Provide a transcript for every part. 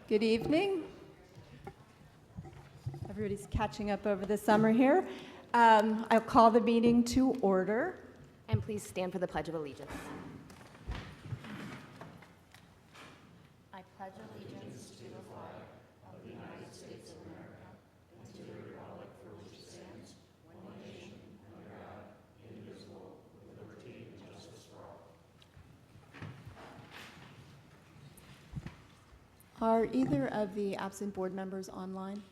Good evening. Everybody's catching up over the summer here. I'll call the meeting to order. And please stand for the Pledge of Allegiance. I pledge allegiance to the flag of the United States of America and to the republic for which it stands, one nation, under God, indivisible, with liberty and justice for all. Are either of the absent board members online?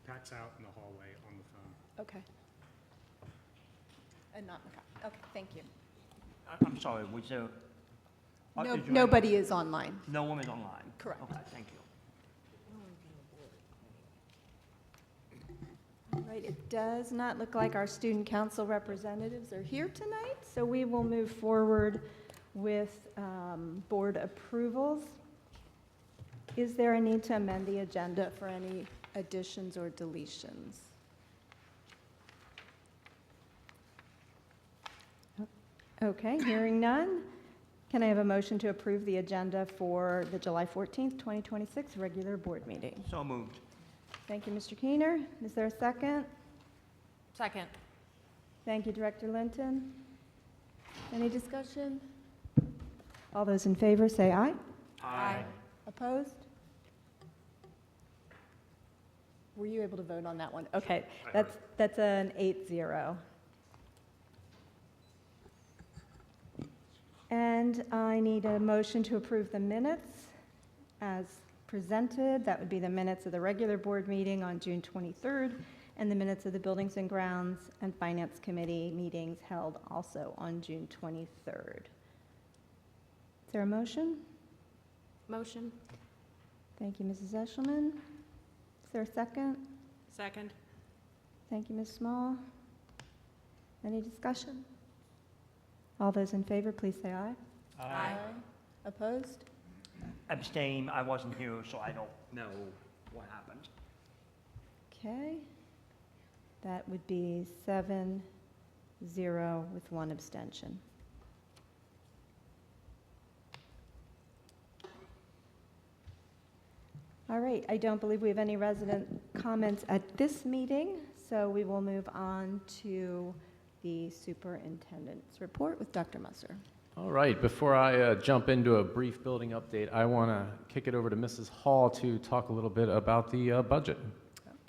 Pat's out in the hallway on the phone. Okay. And not Macau. Okay, thank you. I'm sorry, was there? No, is there nobody is online. No one is online? Correct. Okay, thank you. All right, it does not look like our student council representatives are here tonight, so we will move forward with board approvals. Is there a need to amend the agenda for any additions or deletions? Okay, hearing none. Can I have a motion to approve the agenda for the July 14th, 2026 regular board meeting? So moved. Thank you, Mr. Keener. Is there a second? Second. Thank you, Director Linton. Any discussion? All those in favor say aye. Aye. Opposed? Were you able to vote on that one? Okay, that's an 8-0. And I need a motion to approve the minutes as presented. That would be the minutes of the regular board meeting on June 23rd and the minutes of the Buildings and Grounds and Finance Committee meetings held also on June 23rd. Is there a motion? Motion. Thank you, Mrs. Eshelman. Is there a second? Second. Thank you, Ms. Small. Any discussion? All those in favor, please say aye. Aye. Opposed? Abstain, I wasn't here, so I don't know what happened. Okay. That would be 7-0 with one abstention. All right, I don't believe we have any resident comments at this meeting, so we will move on to the superintendent's report with Dr. Musser. All right, before I jump into a brief building update, I want to kick it over to Mrs. Hall to talk a little bit about the budget.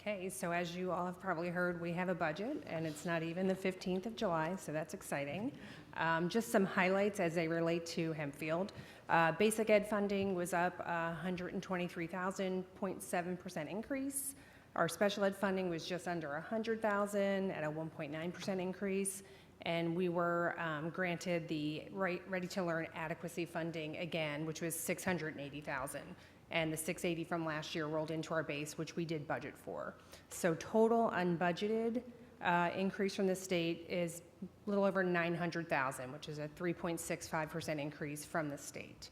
Okay, so as you all have probably heard, we have a budget, and it's not even the 15th of July, so that's exciting. Just some highlights as they relate to Hempfield. Basic ed funding was up 123,000.7% increase. Our special ed funding was just under 100,000 at a 1.9% increase, and we were granted the Ready to Learn adequacy funding again, which was 680,000. And the 680 from last year rolled into our base, which we did budget for. So total unbudgeted increase from the state is a little over 900,000, which is a 3.65% increase from the state.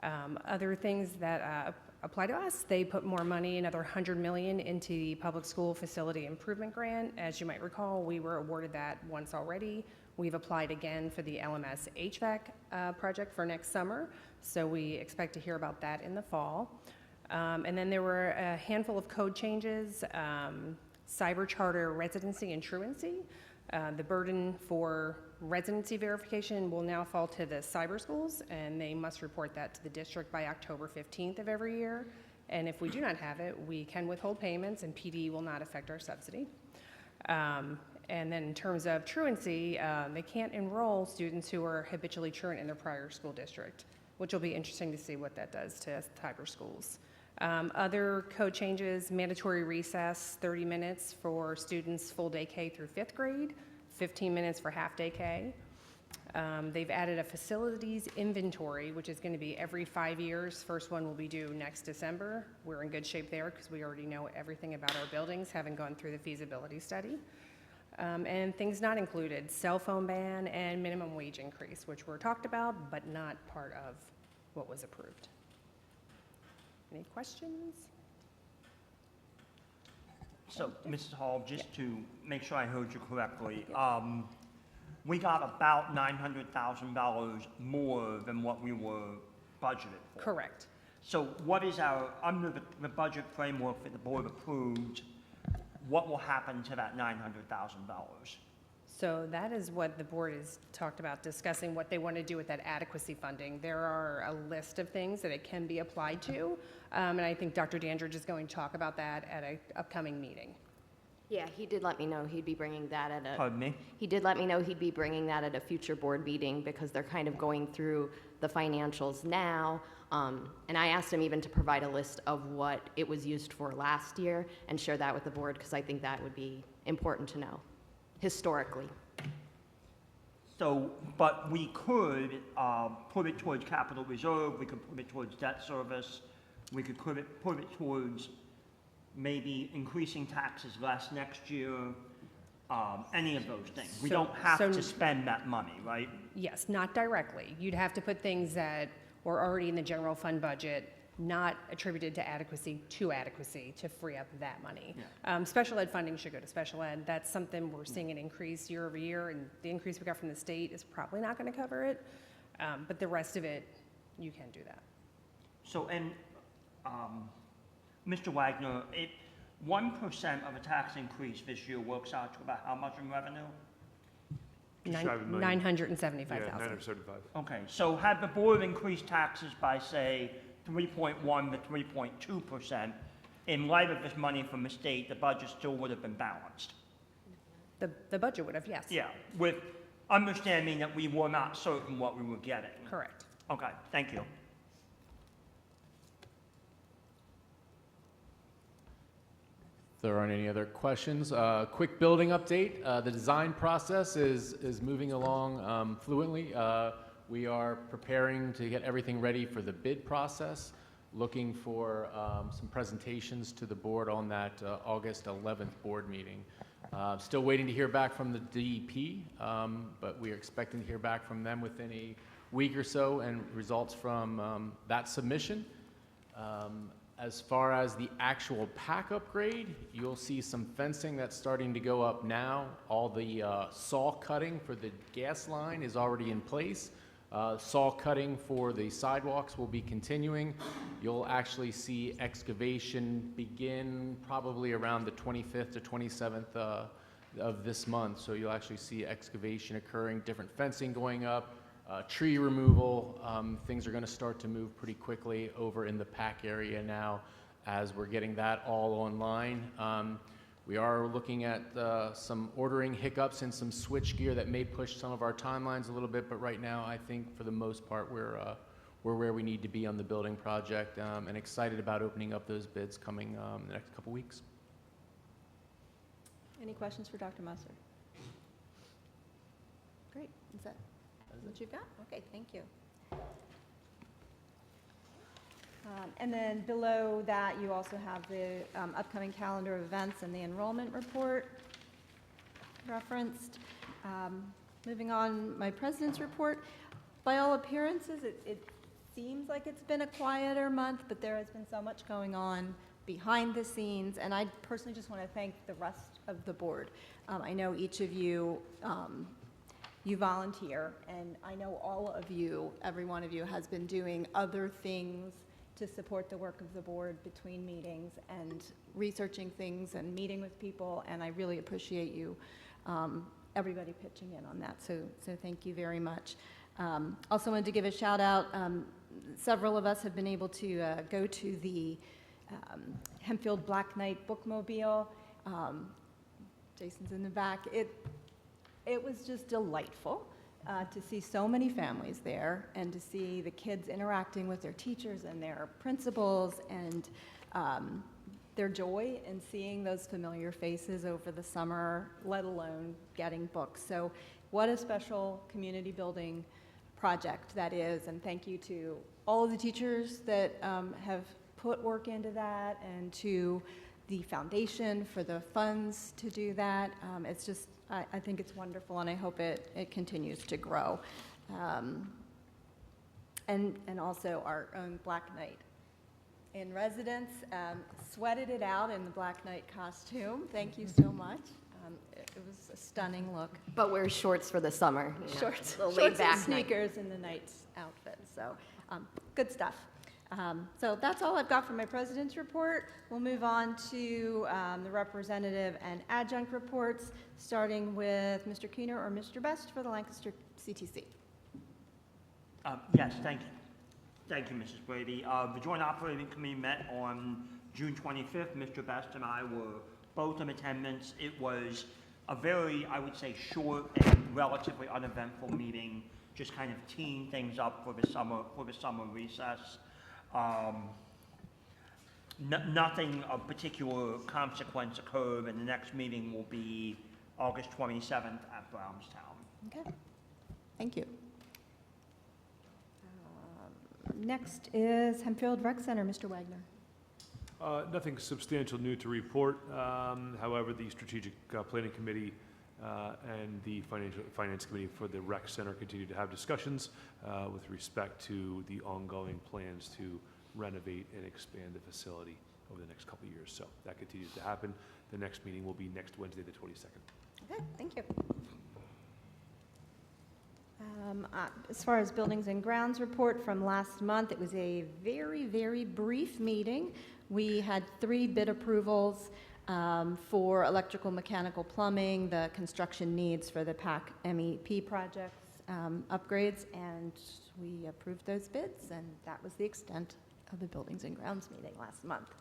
Other things that apply to us, they put more money, another $100 million into the public school facility improvement grant. As you might recall, we were awarded that once already. We've applied again for the LMS HVAC project for next summer, so we expect to hear about that in the fall. And then there were a handful of code changes, cyber charter residency and truancy. The burden for residency verification will now fall to the cyber schools, and they must report that to the district by October 15th of every year. And if we do not have it, we can withhold payments, and PD will not affect our subsidy. And then in terms of truancy, they can't enroll students who are habitually truant in their prior school district, which will be interesting to see what that does to cyber schools. Other code changes, mandatory recess, 30 minutes for students full day K through 5th grade, 15 minutes for half day K. They've added a facilities inventory, which is going to be every 5 years. First one will be due next December. We're in good shape there because we already know everything about our buildings, having gone through the feasibility study. And things not included, cell phone ban and minimum wage increase, which were talked about, but not part of what was approved. Any questions? So, Mrs. Hall, just to make sure I heard you correctly, we got about $900,000 more than what we were budgeted for. Correct. So what is under the budget framework that the board approved, what will happen to that $900,000? So that is what the board has talked about, discussing what they want to do with that adequacy funding. There are a list of things that it can be applied to, and I think Dr. Dandridge is going to talk about that at an upcoming meeting. Yeah, he did let me know he'd be bringing that at a, Pardon me? he did let me know he'd be bringing that at a future board meeting because they're kind of going through the financials now. And I asked him even to provide a list of what it was used for last year and share that with the board because I think that would be important to know historically. So, but we could put it towards capital reserve, we could put it towards debt service, we could put it towards maybe increasing taxes less next year, any of those things. We So- don't have so- to spend that money, right? Yes, not directly. You'd have to put things that were already in the general fund budget, not attributed to adequacy, to free up that money. Special ed funding should go to special ed. That's something we're seeing an increase year over year, and the increase we got from the state is probably not going to cover it. But the rest of it, you can do that. So, and, Mr. Wagner, 1% of a tax increase this year works out to about how much in revenue? Just shy of $1 million. 975,000. Yeah, 975. Okay, so had the board increased taxes by, say, 3.1 to 3.2%, in light of this money from the state, the budget still would have been balanced? The budget would have, yes. Yeah, with understanding that we were not certain what we were getting. Correct. Okay, thank you. If there aren't any other questions, quick building update. The design process is moving along fluently. We are preparing to get everything ready for the bid process, looking for some presentations to the board on that August 11th board meeting. Still waiting to hear back from the DEP, but we are expecting to hear back from them within a week or so and results from that submission. As far as the actual pack upgrade, you'll see some fencing that's starting to go up now. All the saw cutting for the gas line is already in place. Saw cutting for the sidewalks will be continuing. You'll actually see excavation begin probably around the 25th to 27th of this month. So you'll actually see excavation occurring, different fencing going up, tree removal. Things are going to start to move pretty quickly over in the pack area now as we're getting that all online. We are looking at some ordering hiccups and some switch gear that may push some of our timelines a little bit, but right now I think for the most part we're where we need to be on the building project, and excited about opening up those bids coming in the next couple weeks. Any questions for Dr. Musser? Great. Is that what you've got? Okay, thank you. And then below that, you also have the upcoming calendar of events and the enrollment report referenced. Moving on, my president's report. By all appearances, it seems like it's been a quieter month, but there has been so much going on behind the scenes, and I personally just want to thank the rest of the board. I know each of you, you volunteer, and I know all of you, every one of you, has been doing other things to support the work of the board between meetings and researching things and meeting with people, and I really appreciate you, everybody pitching in on that, so thank you very much. Also wanted to give a shout out. Several of us have been able to go to the Hempfield Black Knight bookmobile. Jason's in the back. It was just delightful to see so many families there and to see the kids interacting with their teachers and their principals and their joy in seeing those familiar faces over the summer, let alone getting books. So what a special community building project that is, and thank you to all of the teachers that have put work into that and to the foundation for the funds to do that. It's just, I think it's wonderful, and I hope it continues to grow. And also our own Black Knight in residence sweated it out in the Black Knight costume. Thank you so much. It was a stunning look. But wear shorts for the summer. You know, Shorts the and laid-back night. sneakers in the Knight's outfit, so good stuff. So that's all I've got for my president's report. We'll move on to the representative and adjunct reports, starting with Mr. Keener or Mr. Best for the Lancaster CTC. Yes, thank you. Thank you, Mrs. Brady. The Joint Operating Committee met on June 25th. Mr. Best and I were both in attendance. It was a very, I would say, short and relatively uneventful meeting, just kind of teeing things up for the summer recess. Nothing of particular consequence occurred, and the next meeting will be August 27th at Brownstown. Okay, thank you. Next is Hempfield Rec Center, Mr. Wagner. Nothing substantial new to report. However, the Strategic Planning Committee and the Finance Committee for the Rec Center continue to have discussions with respect to the ongoing plans to renovate and expand the facility over the next couple of years. So that continues to happen. The next meeting will be next Wednesday, the 22nd. Okay, thank you. As far as Buildings and Grounds report from last month, it was a very, very brief meeting. We had 3 bid approvals for electrical, mechanical, plumbing, the construction needs for the PAC MEP projects upgrades, and we approved those bids, and that was the extent of the Buildings and Grounds meeting last month.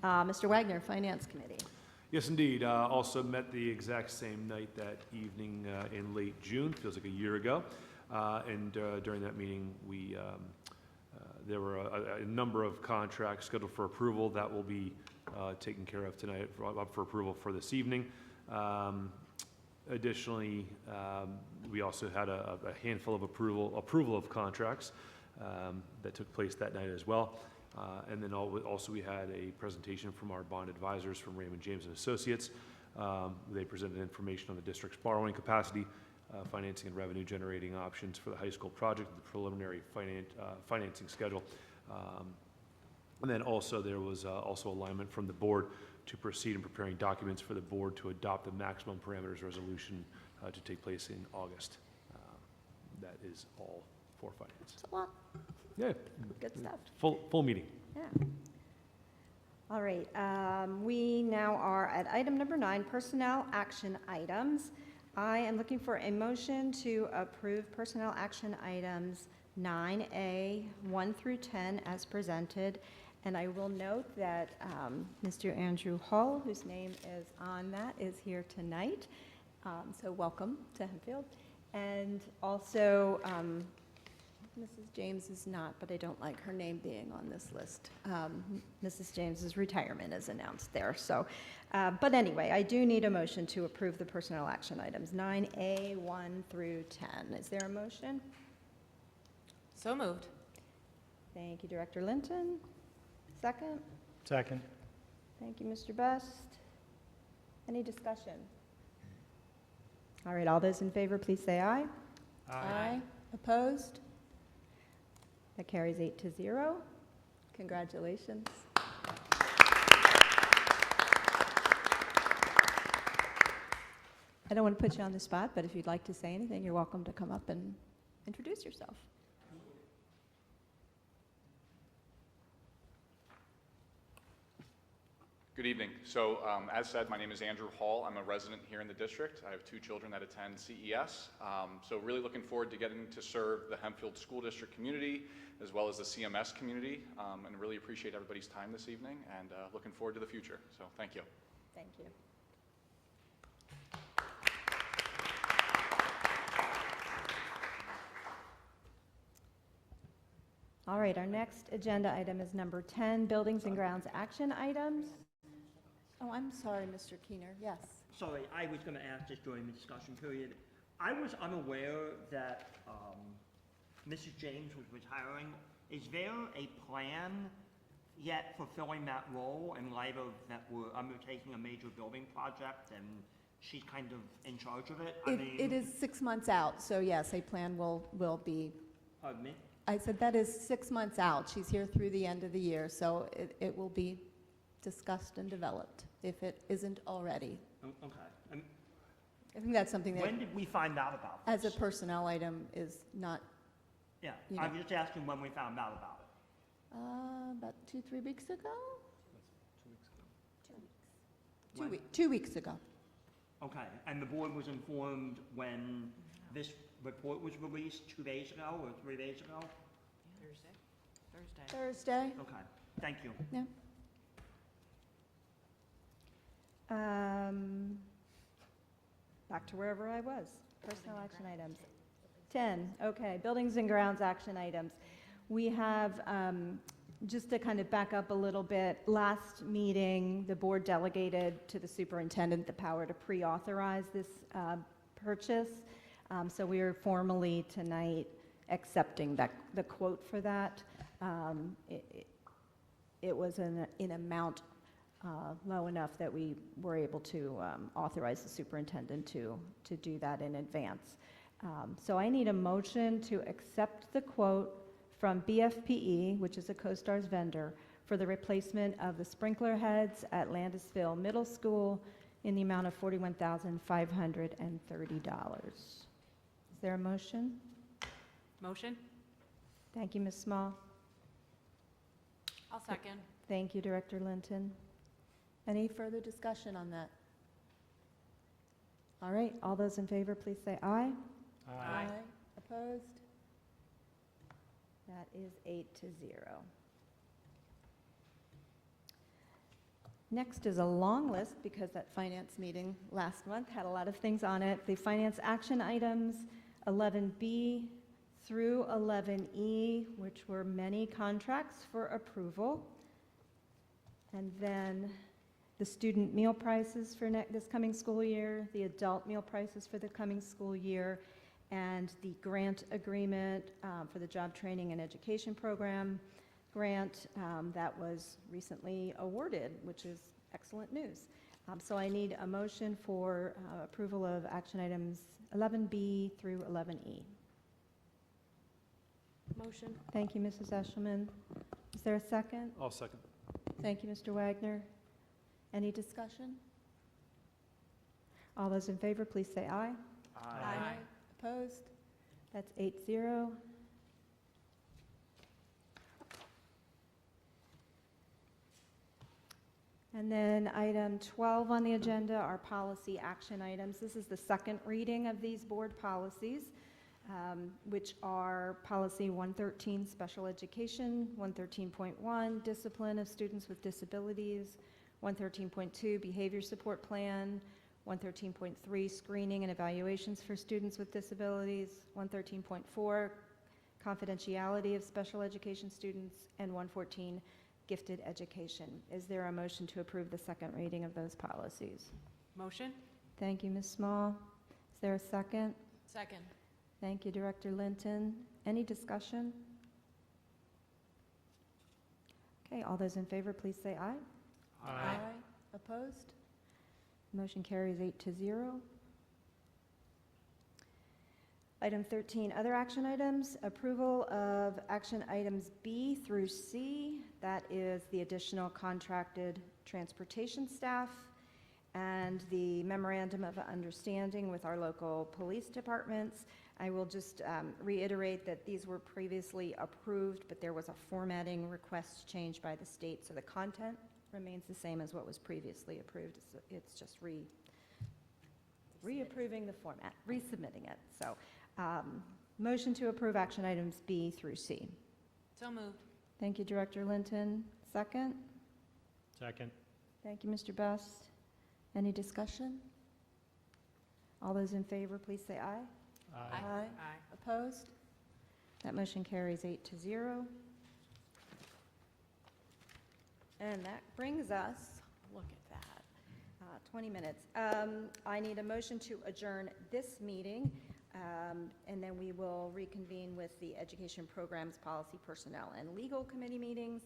Mr. Wagner, Finance Committee. Yes, indeed. Also met the exact same night that evening in late June, feels like a year ago. And during that meeting, there were a number of contracts scheduled for approval that will be taken care of tonight, up for approval for this evening. Additionally, we also had a handful of approval of contracts that took place that night as well. And then also we had a presentation from our bond advisors from Raymond James and Associates. They presented information on the district's borrowing capacity, financing and revenue generating options for the high school project, the preliminary financing schedule. And then also there was also alignment from the board to proceed in preparing documents for the board to adopt the maximum parameters resolution to take place in August. That is all for finance. It's a lot. Yeah, Good stuff. full meeting. Yeah. All right, we now are at item number 9, personnel action items. I am looking for a motion to approve personnel action items 9A, 1 through 10 as presented. And I will note that Mr. Andrew Hull, whose name is on that, is here tonight. So welcome to Hempfield. And also, Mrs. James is not, but I don't like her name being on this list. Mrs. James's retirement is announced there. So, but anyway, I do need a motion to approve the personnel action items 9A, 1 through 10. Is there a motion? So moved. Thank you, Director Linton. Second? Second. Thank you, Mr. Best. Any discussion? All right, all those in favor, please say aye. Aye. Opposed? That carries 8-0. Congratulations. I don't want to put you on the spot, but if you'd like to say anything, you're welcome to come up and introduce yourself. Good evening. So, as said, my name is Andrew Hall. I'm a resident here in the district. I have 2 children that attend CES. So really looking forward to getting to serve the Hempfield School District community as well as the CMS community, and really appreciate everybody's time this evening, and looking forward to the future. So thank you. Thank you. All right, our next agenda item is number 10, Buildings and Grounds action items. Oh, I'm sorry, Mr. Keener, yes. Sorry, I was going to ask this during the discussion period. I was unaware that Mrs. James was retiring. Is there a plan yet for filling that role in light of that we're undertaking a major building project and she's kind of in charge of it? It is 6 months out, so yes, a plan will be, Pardon me? I said that is 6 months out. She's here through the end of the year, so it will be discussed and developed if it isn't already. Okay. And I think that's something that, when did we find out about this? as a personnel item, is not, Yeah, you I'm know. just asking when we found out about About 2-3 weeks ago? When? 2 weeks ago. Okay, and the board was informed when this report was released 2 days ago or 3 days ago? Thursday? Okay, thank you. Yeah. Back to wherever I was. Personnel action items. 10, okay, buildings and grounds action items. We have, just to kind of back up a little bit, last meeting, the board delegated to the superintendent the power to pre-authorize this purchase. So we are formally tonight accepting the quote for that. It was in amount low enough that we were able to authorize the superintendent to do that in advance. So I need a motion to accept the quote from BFPE, which is a CoStar's vendor, for the replacement of the sprinkler heads at Landisville Middle School in the amount of $41,530. Is there a motion? Motion? Thank you, Ms. Small. I'll second. Thank you, Director Linton. Any further discussion on that? All right, all those in favor, please say aye. Aye. Opposed? That is 8-0. Next is a long list because that finance meeting last month had a lot of things on it. The finance action items, 11B through 11E, which were many contracts for approval. And then the student meal prices for this coming school year, the adult meal prices for the coming school year, and the grant agreement for the Job Training and Education Program grant that was recently awarded, which is excellent news. So I need a motion for approval of action items 11B through 11E. Motion? Thank you, Mrs. Eshelman. Is there a second? I'll second. Thank you, Mr. Wagner. Any discussion? All those in favor, please say aye. Aye. Opposed? That's 8-0. And then item 12 on the agenda are policy action items. This is the second reading of these board policies, which are policy 113, special education, 113.1, discipline of students with disabilities, 113.2, behavior support plan, 113.3, screening and evaluations for students with disabilities, 113.4, confidentiality of special education students, and 114, gifted education. Is there a motion to approve the second reading of those policies? Motion? Thank you, Ms. Small. Is there a second? Second. Thank you, Director Linton. Any discussion? Okay, all those in favor, please say aye. Opposed? Motion carries 8-0. Item 13, other action items. Approval of action items B through C. That is the additional contracted transportation staff and the memorandum of understanding with our local police departments. I will just reiterate that these were previously approved, but there was a formatting request changed by the state, so the content remains the same as what was previously approved. It's just reapproving the format, resubmitting it. So, motion to approve action items B through C. So moved. Thank you, Director Linton. Second? Second. Thank you, Mr. Best. Any discussion? All those in favor, please say aye. Aye. Opposed? That motion carries 8-0. And that brings us, look at that, 20 minutes. I need a motion to adjourn this meeting, and then we will reconvene with the Education Programs, Policy, Personnel, and Legal Committee meetings.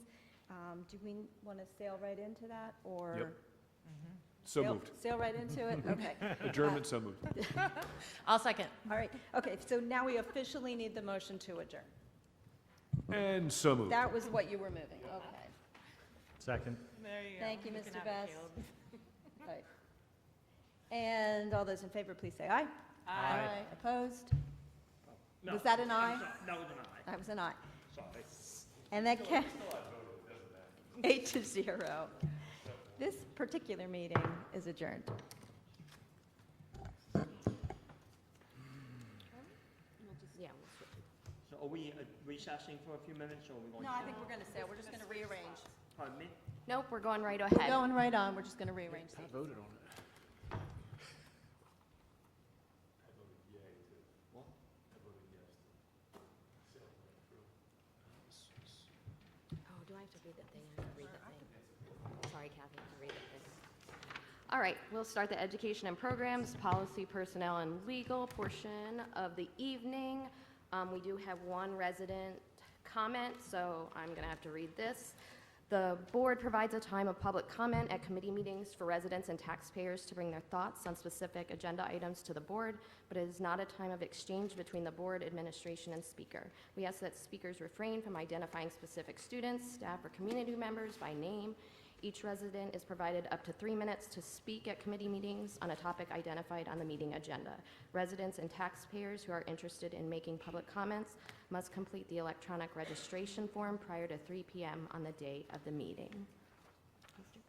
Do we want to sail right into that, or? Yep. So Sail- moved. Sail right into it? Okay. Adjournment, so moved. I'll second. All right. Okay, so now we officially need the motion to adjourn. And so moved. That was what you were moving, okay. Second. There you Thank you, Mr. Best. Right. And all those in favor, please say aye. Aye. Opposed? No, Was that an aye? I'm sorry, that was an aye. That was an aye. Sorry. And that 8-0. This particular meeting is adjourned. Yeah. So are we recessing for a few minutes, or are we going to? No, I think we're going to stay. We're just going to rearrange. Pardon me? Nope, we're going right ahead. Going right on. We're just going to rearrange Pat these. voted on it. Oh, do I have to read that thing? I have to read that thing. Sorry, Kathy, I have to read that thing. All right, we'll start the education and programs, policy, personnel, and legal portion of the evening. We do have one resident comment, so I'm going to have to read this. The board provides a time of public comment at committee meetings for residents and taxpayers to bring their thoughts on specific agenda items to the board, but it is not a time of exchange between the board, administration, and speaker. We ask that speakers refrain from identifying specific students, staff, or community members by name. Each resident is provided up to 3 minutes to speak at committee meetings on a topic identified on the meeting agenda. Residents and taxpayers who are interested in making public comments must complete the electronic registration form prior to 3 p.m. on the day of the meeting.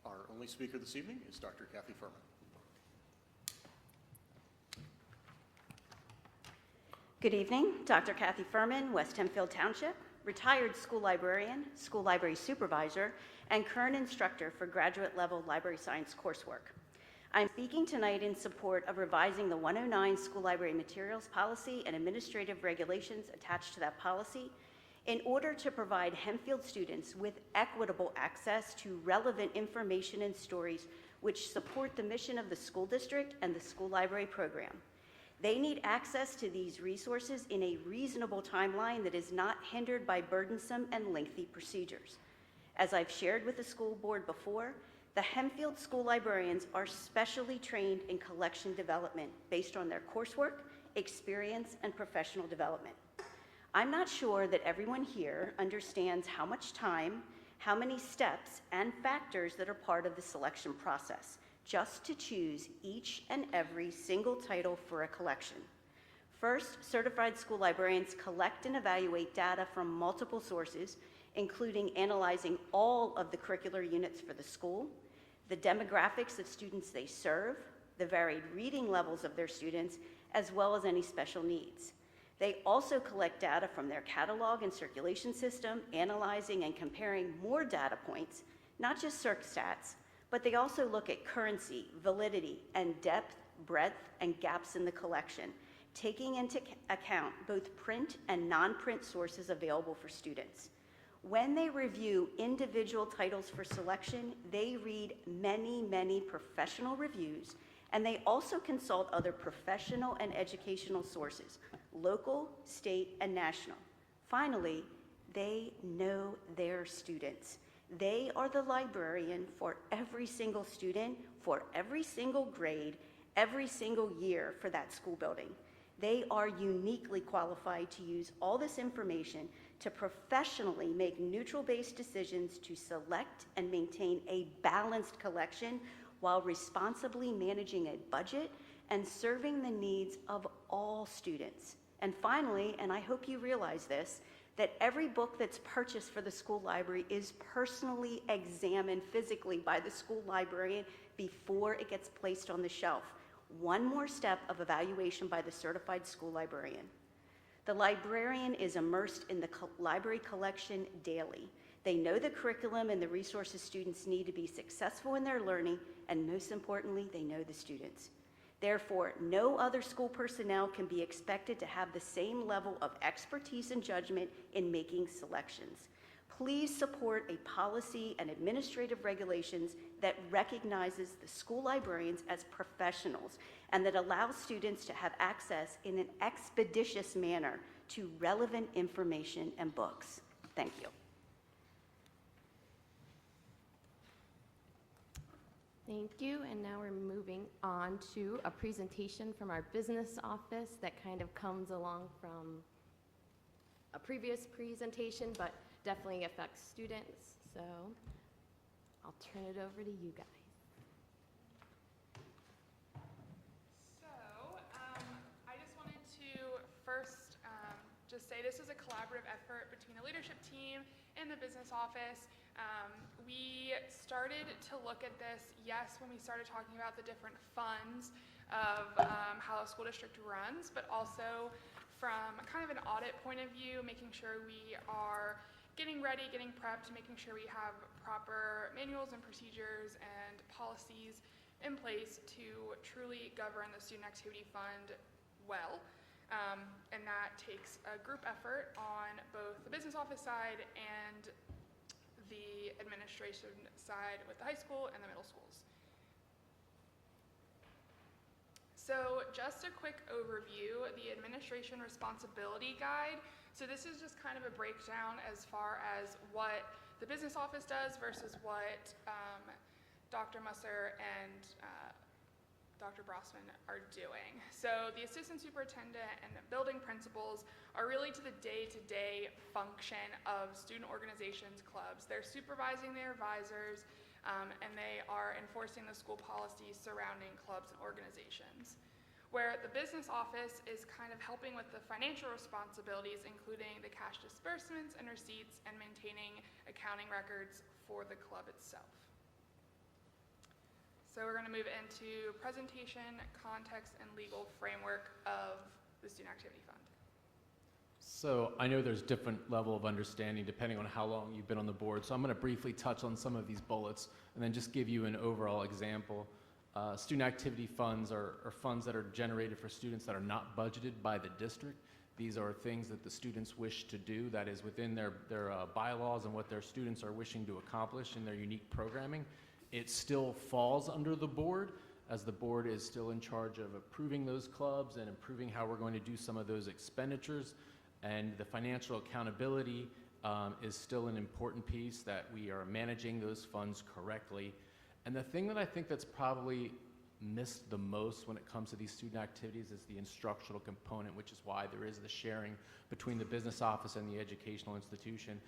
Our only speaker this evening is Dr. Kathy Furman. Good evening, Dr. Kathy Furman, West Hempfield Township, retired school librarian, school library supervisor, and current instructor for graduate level library science coursework. I'm speaking tonight in support of revising the 109 School Library Materials Policy and administrative regulations attached to that policy in order to provide Hempfield students with equitable access to relevant information and stories which support the mission of the school district and the school library program. They need access to these resources in a reasonable timeline that is not hindered by burdensome and lengthy procedures. As I've shared with the school board before, the Hempfield school librarians are specially trained in collection development based on their coursework, experience, and professional development. I'm not sure that everyone here understands how much time, how many steps, and factors that are part of the selection process, just to choose each and every single title for a collection. First, certified school librarians collect and evaluate data from multiple sources, including analyzing all of the curricular units for the school, the demographics of students they serve, the varied reading levels of their students, as well as any special needs. They also collect data from their catalog and circulation system, analyzing and comparing more data points, not just CircStats, but they also look at currency, validity, and depth, breadth, and gaps in the collection, taking into account both print and non-print sources available for students. When they review individual titles for selection, they read many, many professional reviews, and they also consult other professional and educational sources, local, state, and national. Finally, they know their students. They are the librarian for every single student, for every single grade, every single year for that school building. They are uniquely qualified to use all this information to professionally make neutral-based decisions to select and maintain a balanced collection while responsibly managing a budget and serving the needs of all students. And finally, and I hope you realize this, that every book that's purchased for the school library is personally examined physically by the school librarian before it gets placed on the shelf. One more step of evaluation by the certified school librarian. The librarian is immersed in the library collection daily. They know the curriculum and the resources students need to be successful in their learning, and most importantly, they know the students. Therefore, no other school personnel can be expected to have the same level of expertise and judgment in making selections. Please support a policy and administrative regulations that recognizes the school librarians as professionals and that allows students to have access in an expeditious manner to relevant information and books. Thank you. Thank you, and now we're moving on to a presentation from our business office that kind of comes along from a previous presentation, but definitely affects students. So I'll turn it over to you guys. So I just wanted to first just say this is a collaborative effort between the leadership team and the business office. We started to look at this, yes, when we started talking about the different funds of how a school district runs, but also from kind of an audit point of view, making sure we are getting ready, getting prepped, making sure we have proper manuals and procedures and policies in place to truly govern the student activity fund well. And that takes a group effort on both the business office side and the administration side with the high school and the middle schools. So just a quick overview, the administration responsibility guide. So this is just kind of a breakdown as far as what the business office does versus what Dr. Musser and Dr. Brossman are doing. So the assistant superintendent and the building principals are really to the day-to-day function of student organizations, clubs. They're supervising their advisors, and they are enforcing the school policies surrounding clubs and organizations. Where the business office is kind of helping with the financial responsibilities, including the cash disbursements and receipts and maintaining accounting records for the club itself. So we're going to move into presentation, context, and legal framework of the Student Activity Fund. So I know there's different level of understanding depending on how long you've been on the board. So I'm going to briefly touch on some of these bullets and then just give you an overall example. Student activity funds are funds that are generated for students that are not budgeted by the district. These are things that the students wish to do, that is within their bylaws and what their students are wishing to accomplish in their unique programming. It still falls under the board, as the board is still in charge of approving those clubs and approving how we're going to do some of those expenditures. And the financial accountability is still an important piece, that we are managing those funds correctly. And the thing that I think that's probably missed the most when it comes to these student activities is the instructional component, which is why there is the sharing between the business office and the educational institution.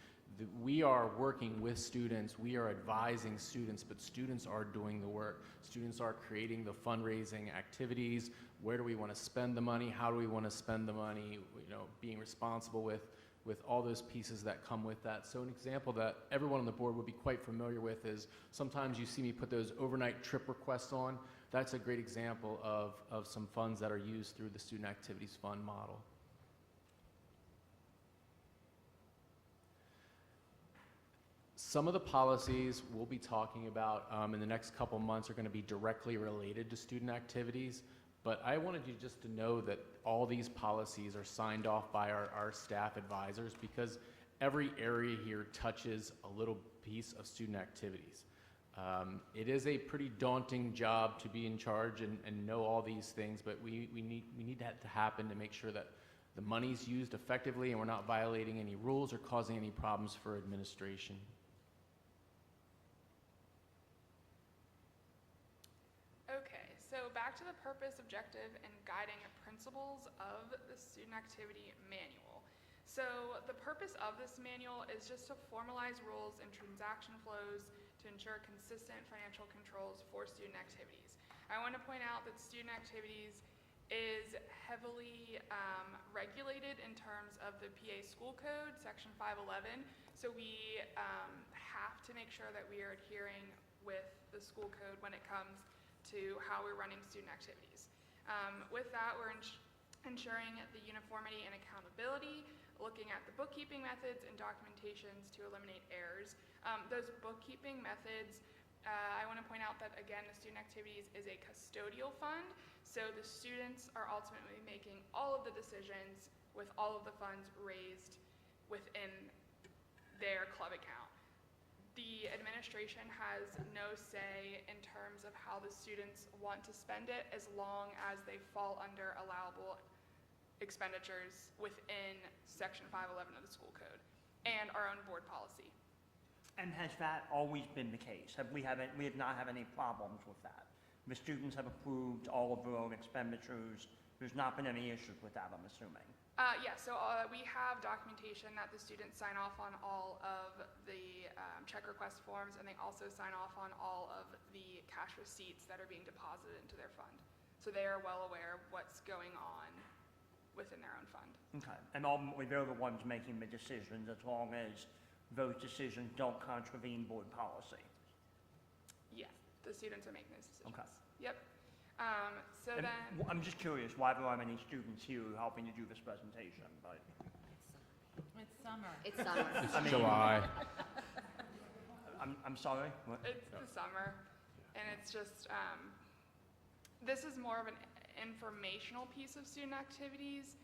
We are working with students, we are advising students, but students are doing the work. Students are creating the fundraising activities. Where do we want to spend the money? How do we want to spend the money? You know, being responsible with all those pieces that come with that. So an example that everyone on the board would be quite familiar with is sometimes you see me put those overnight trip requests on. That's a great example of some funds that are used through the Student Activities Fund model. Some of the policies we'll be talking about in the next couple months are going to be directly related to student activities, but I wanted you just to know that all these policies are signed off by our staff advisors, because every area here touches a little piece of student activities. It is a pretty daunting job to be in charge and know all these things, but we need that to happen to make sure that the money's used effectively and we're not violating any rules or causing any problems for administration. Okay, so back to the purpose, objective, and guiding principles of the Student Activity Manual. So the purpose of this manual is just to formalize rules and transaction flows to ensure consistent financial controls for student activities. I want to point out that student activities is heavily regulated in terms of the PA School Code, Section 511. So we have to make sure that we are adhering with the school code when it comes to how we're running student activities. With that, we're ensuring the uniformity and accountability, looking at the bookkeeping methods and documentations to eliminate errors. Those bookkeeping methods, I want to point out that, again, the student activities is a custodial fund, so the students are ultimately making all of the decisions with all of the funds raised within their club account. The administration has no say in terms of how the students want to spend it, as long as they fall under allowable expenditures within Section 511 of the school code and our own board policy. And has that always been the case? We have not had any problems with that? The students have approved all of their own expenditures. There's not been any issues with that, I'm assuming. Yeah, so we have documentation that the students sign off on all of the check request forms, and they also sign off on all of the cash receipts that are being deposited into their fund. So they are well aware of what's going on within their own fund. Okay, and they're the ones making the decisions, as long as those decisions don't contravene board policy. Yes, the students are making those decisions. Okay. Yep. So And then, I'm just curious why there are many students here helping to do this presentation, but, It's summer. It's summer. I mean, July. I'm sorry, what? it's the summer, and it's just, this is more of an informational piece of student activities.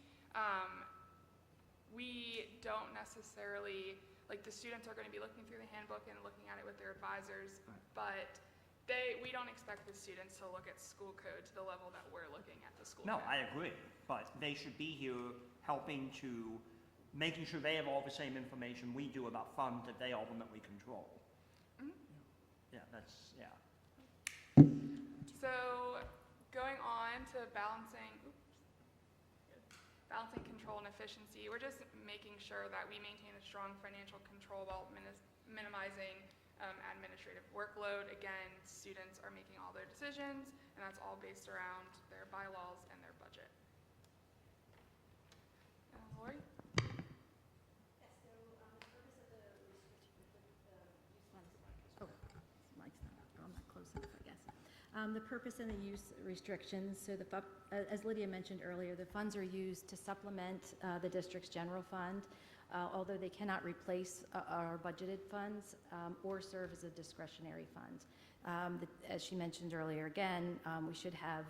We don't necessarily, like, the students are going to be looking through the handbook and looking at it with their advisors, but we don't expect the students to look at school code to the level that we're looking at the school No, code. I agree, but they should be here helping to, making sure they have all the same information we do about funds that they ultimately control. Mhm. Yeah, that's, yeah. So going on to balancing control and efficiency, we're just making sure that we maintain a strong financial control while minimizing administrative workload. Again, students are making all their decisions, and that's all based around their bylaws and their budget. Lori? Mike's not, I'm not close enough, I guess. The purpose and the use restrictions, so as Lydia mentioned earlier, the funds are used to supplement the district's general fund, although they cannot replace our budgeted funds or serve as a discretionary fund. As she mentioned earlier, again, we should have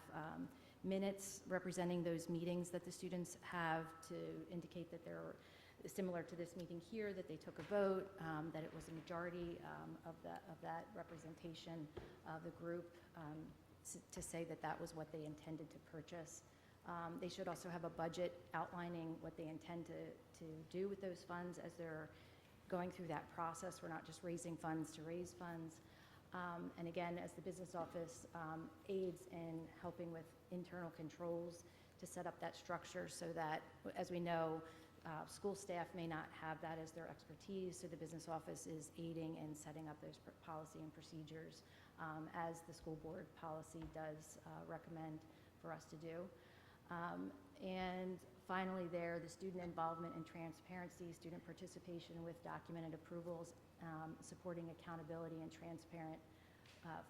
minutes representing those meetings that the students have to indicate that they're similar to this meeting here, that they took a vote, that it was a majority of that representation of the group, to say that that was what they intended to purchase. They should also have a budget outlining what they intend to do with those funds as they're going through that process. We're not just raising funds to raise funds. And again, as the business office aids in helping with internal controls to set up that structure so that, as we know, school staff may not have that as their expertise, so the business office is aiding in setting up those policy and procedures as the school board policy does recommend for us to do. And finally there, the student involvement and transparency, student participation with documented approvals, supporting accountability and transparent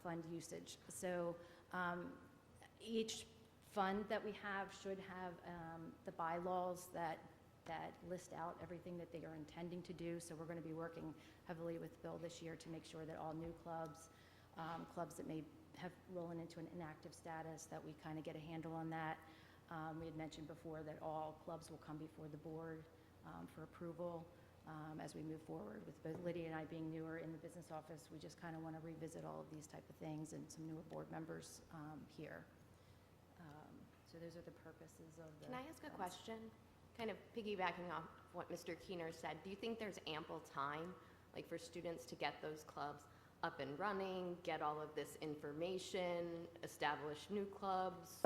fund usage. So each fund that we have should have the bylaws that list out everything that they are intending to do. So we're going to be working heavily with Bill this year to make sure that all new clubs, clubs that may have rollen into an inactive status, that we kind of get a handle on that. We had mentioned before that all clubs will come before the board for approval as we move forward. With both Lydia and I being newer in the business office, we just kind of want to revisit all of these type of things and some newer board members here. So those are the purposes of the. Can I ask a funds. question? Kind of piggybacking off what Mr. Keener said, do you think there's ample time, like for students to get those clubs up and running, get all of this information, establish new clubs?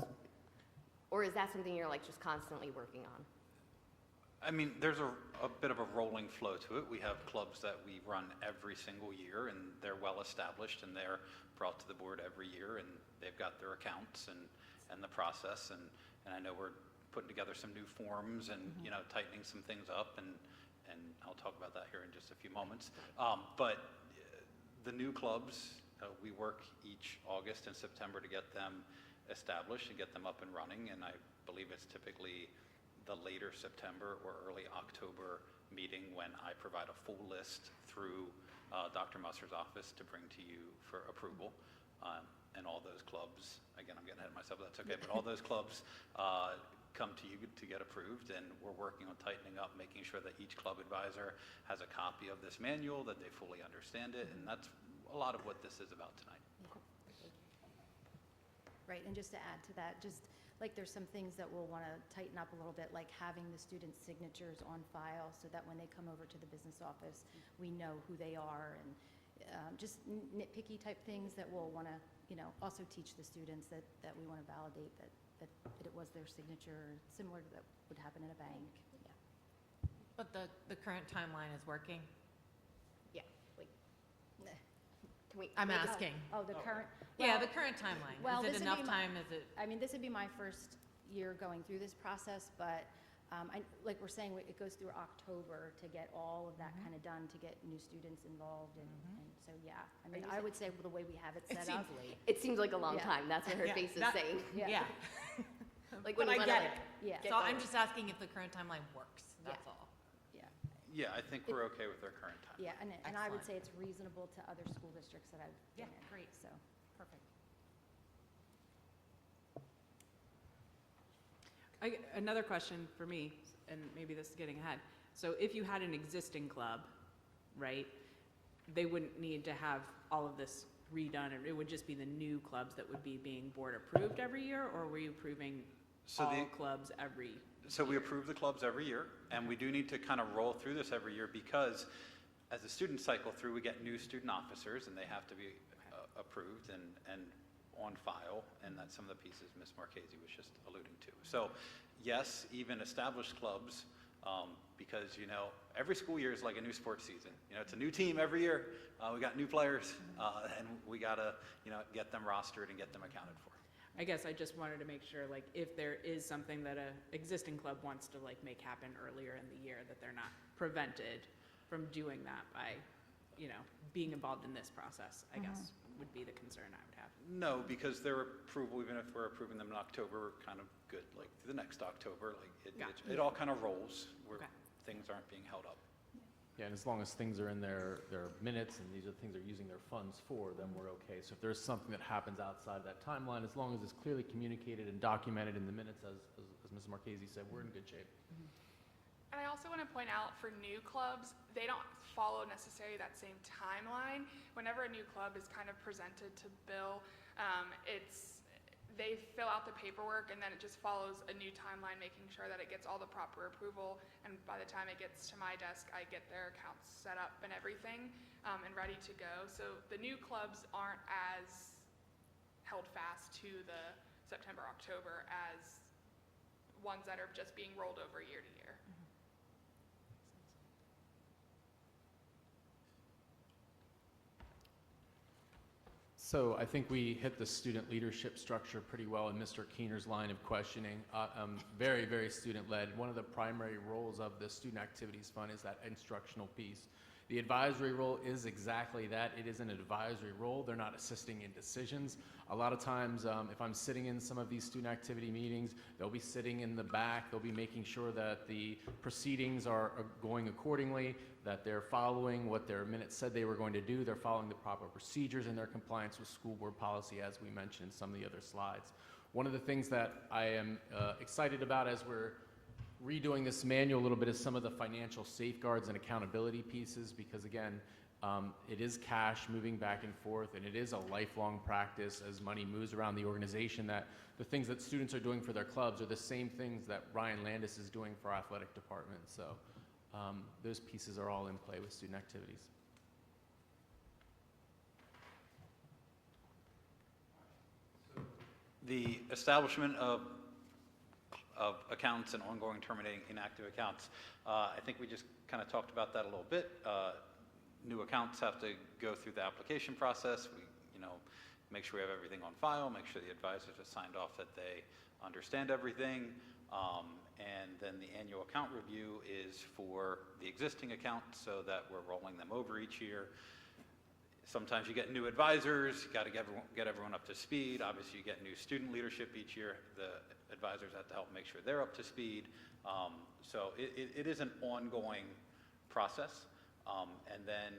Or is that something you're like just constantly working on? I mean, there's a bit of a rolling flow to it. We have clubs that we run every single year, and they're well established, and they're brought to the board every year, and they've got their accounts and the process, and I know we're putting together some new forms and, you know, tightening some things up, and I'll talk about that here in just a few moments. But the new clubs, we work each August and September to get them established and get them up and running, and I believe it's typically the later September or early October meeting when I provide a full list through Dr. Musser's office to bring to you for approval. And all those clubs, again, I'm getting ahead of myself, that's okay, but all those clubs come to you to get approved, and we're working on tightening up, making sure that each club advisor has a copy of this manual, that they fully understand it, and that's a lot of what this is about tonight. Right, and just to add to that, just like there's some things that we'll want to tighten up a little bit, like having the students' signatures on file so that when they come over to the business office, we know who they are, and just nitpicky type things that we'll want to, you know, also teach the students that we want to validate that it was their signature, similar to that would happen in a bank. Yeah. But the current timeline is working? Yeah, like, can we? I'm make it- asking. Oh, the current. Yeah, well, the current timeline. well, Is this it would be enough my- time? Is it? I mean, this would be my first year going through this process, but like we're saying, it goes through October to get all of that kind of done, to get new students involved, and so, yeah. I mean, I would say the way we have it set up. It seems like a long Yeah. time. That's what her face is saying. Yeah. Like But when you I wanna, get it. Yeah. So I'm just asking if the current timeline works, that's all. Yeah, I think we're okay with their current time. Yeah, and I would Excellent. say it's reasonable to other school districts that I've Yeah, been in. great. So, Perfect. Another question for me, and maybe this is getting ahead. So if you had an existing club, right, they wouldn't need to have all of this redone, and it would just be the new clubs that would be being board approved every year, or were you approving all clubs every? So we approve the clubs every year, and we do need to kind of roll through this every year because as the students cycle through, we get new student officers, and they have to be approved and on file, and that's some of the pieces Ms. Marchese was just alluding to. So yes, even established clubs, because, you know, every school year is like a new sports season. You know, it's a new team every year. We got new players, and we got to, you know, get them rostered and get them accounted for. I guess I just wanted to make sure, like, if there is something that a existing club wants to, like, make happen earlier in the year, that they're not prevented from doing that by, you know, being involved in this process, I guess, would be the concern I would have. No, because their approval, even if we're approving them in October, we're kind of good, like, the next October, like, it all kind of rolls, where things aren't being held up. Yeah, and as long as things are in their minutes and these are things they're using their funds for, then we're okay. So if there's something that happens outside that timeline, as long as it's clearly communicated and documented in the minutes, as Mrs. Marchese said, we're in good shape. And I also want to point out for new clubs, they don't follow necessarily that same timeline. Whenever a new club is kind of presented to Bill, they fill out the paperwork and then it just follows a new timeline, making sure that it gets all the proper approval. And by the time it gets to my desk, I get their accounts set up and everything and ready to go. So the new clubs aren't as held fast to the September, October as ones that are just being rolled over year to year. So I think we hit the student leadership structure pretty well in Mr. Keener's line of questioning. Very, very student-led. One of the primary roles of the Student Activities Fund is that instructional piece. The advisory role is exactly that. It is an advisory role. They're not assisting in decisions. A lot of times, if I'm sitting in some of these student activity meetings, they'll be sitting in the back. They'll be making sure that the proceedings are going accordingly, that they're following what their minutes said they were going to do. They're following the proper procedures in their compliance with school board policy, as we mentioned in some of the other slides. One of the things that I am excited about as we're redoing this manual a little bit is some of the financial safeguards and accountability pieces, because again, it is cash moving back and forth, and it is a lifelong practice as money moves around the organization, that the things that students are doing for their clubs are the same things that Ryan Landis is doing for our athletic department. So those pieces are all in play with student activities. The establishment of accounts and ongoing terminating inactive accounts, I think we just kind of talked about that a little bit. New accounts have to go through the application process. We, make sure we have everything on file, make sure the advisors have signed off that they understand everything. And then the annual account review is for the existing accounts so that we're rolling them over each year. Sometimes you get new advisors, you got to get everyone up to speed. Obviously, you get new student leadership each year. The advisors have to help make sure they're up to speed. So it is an ongoing process. And then,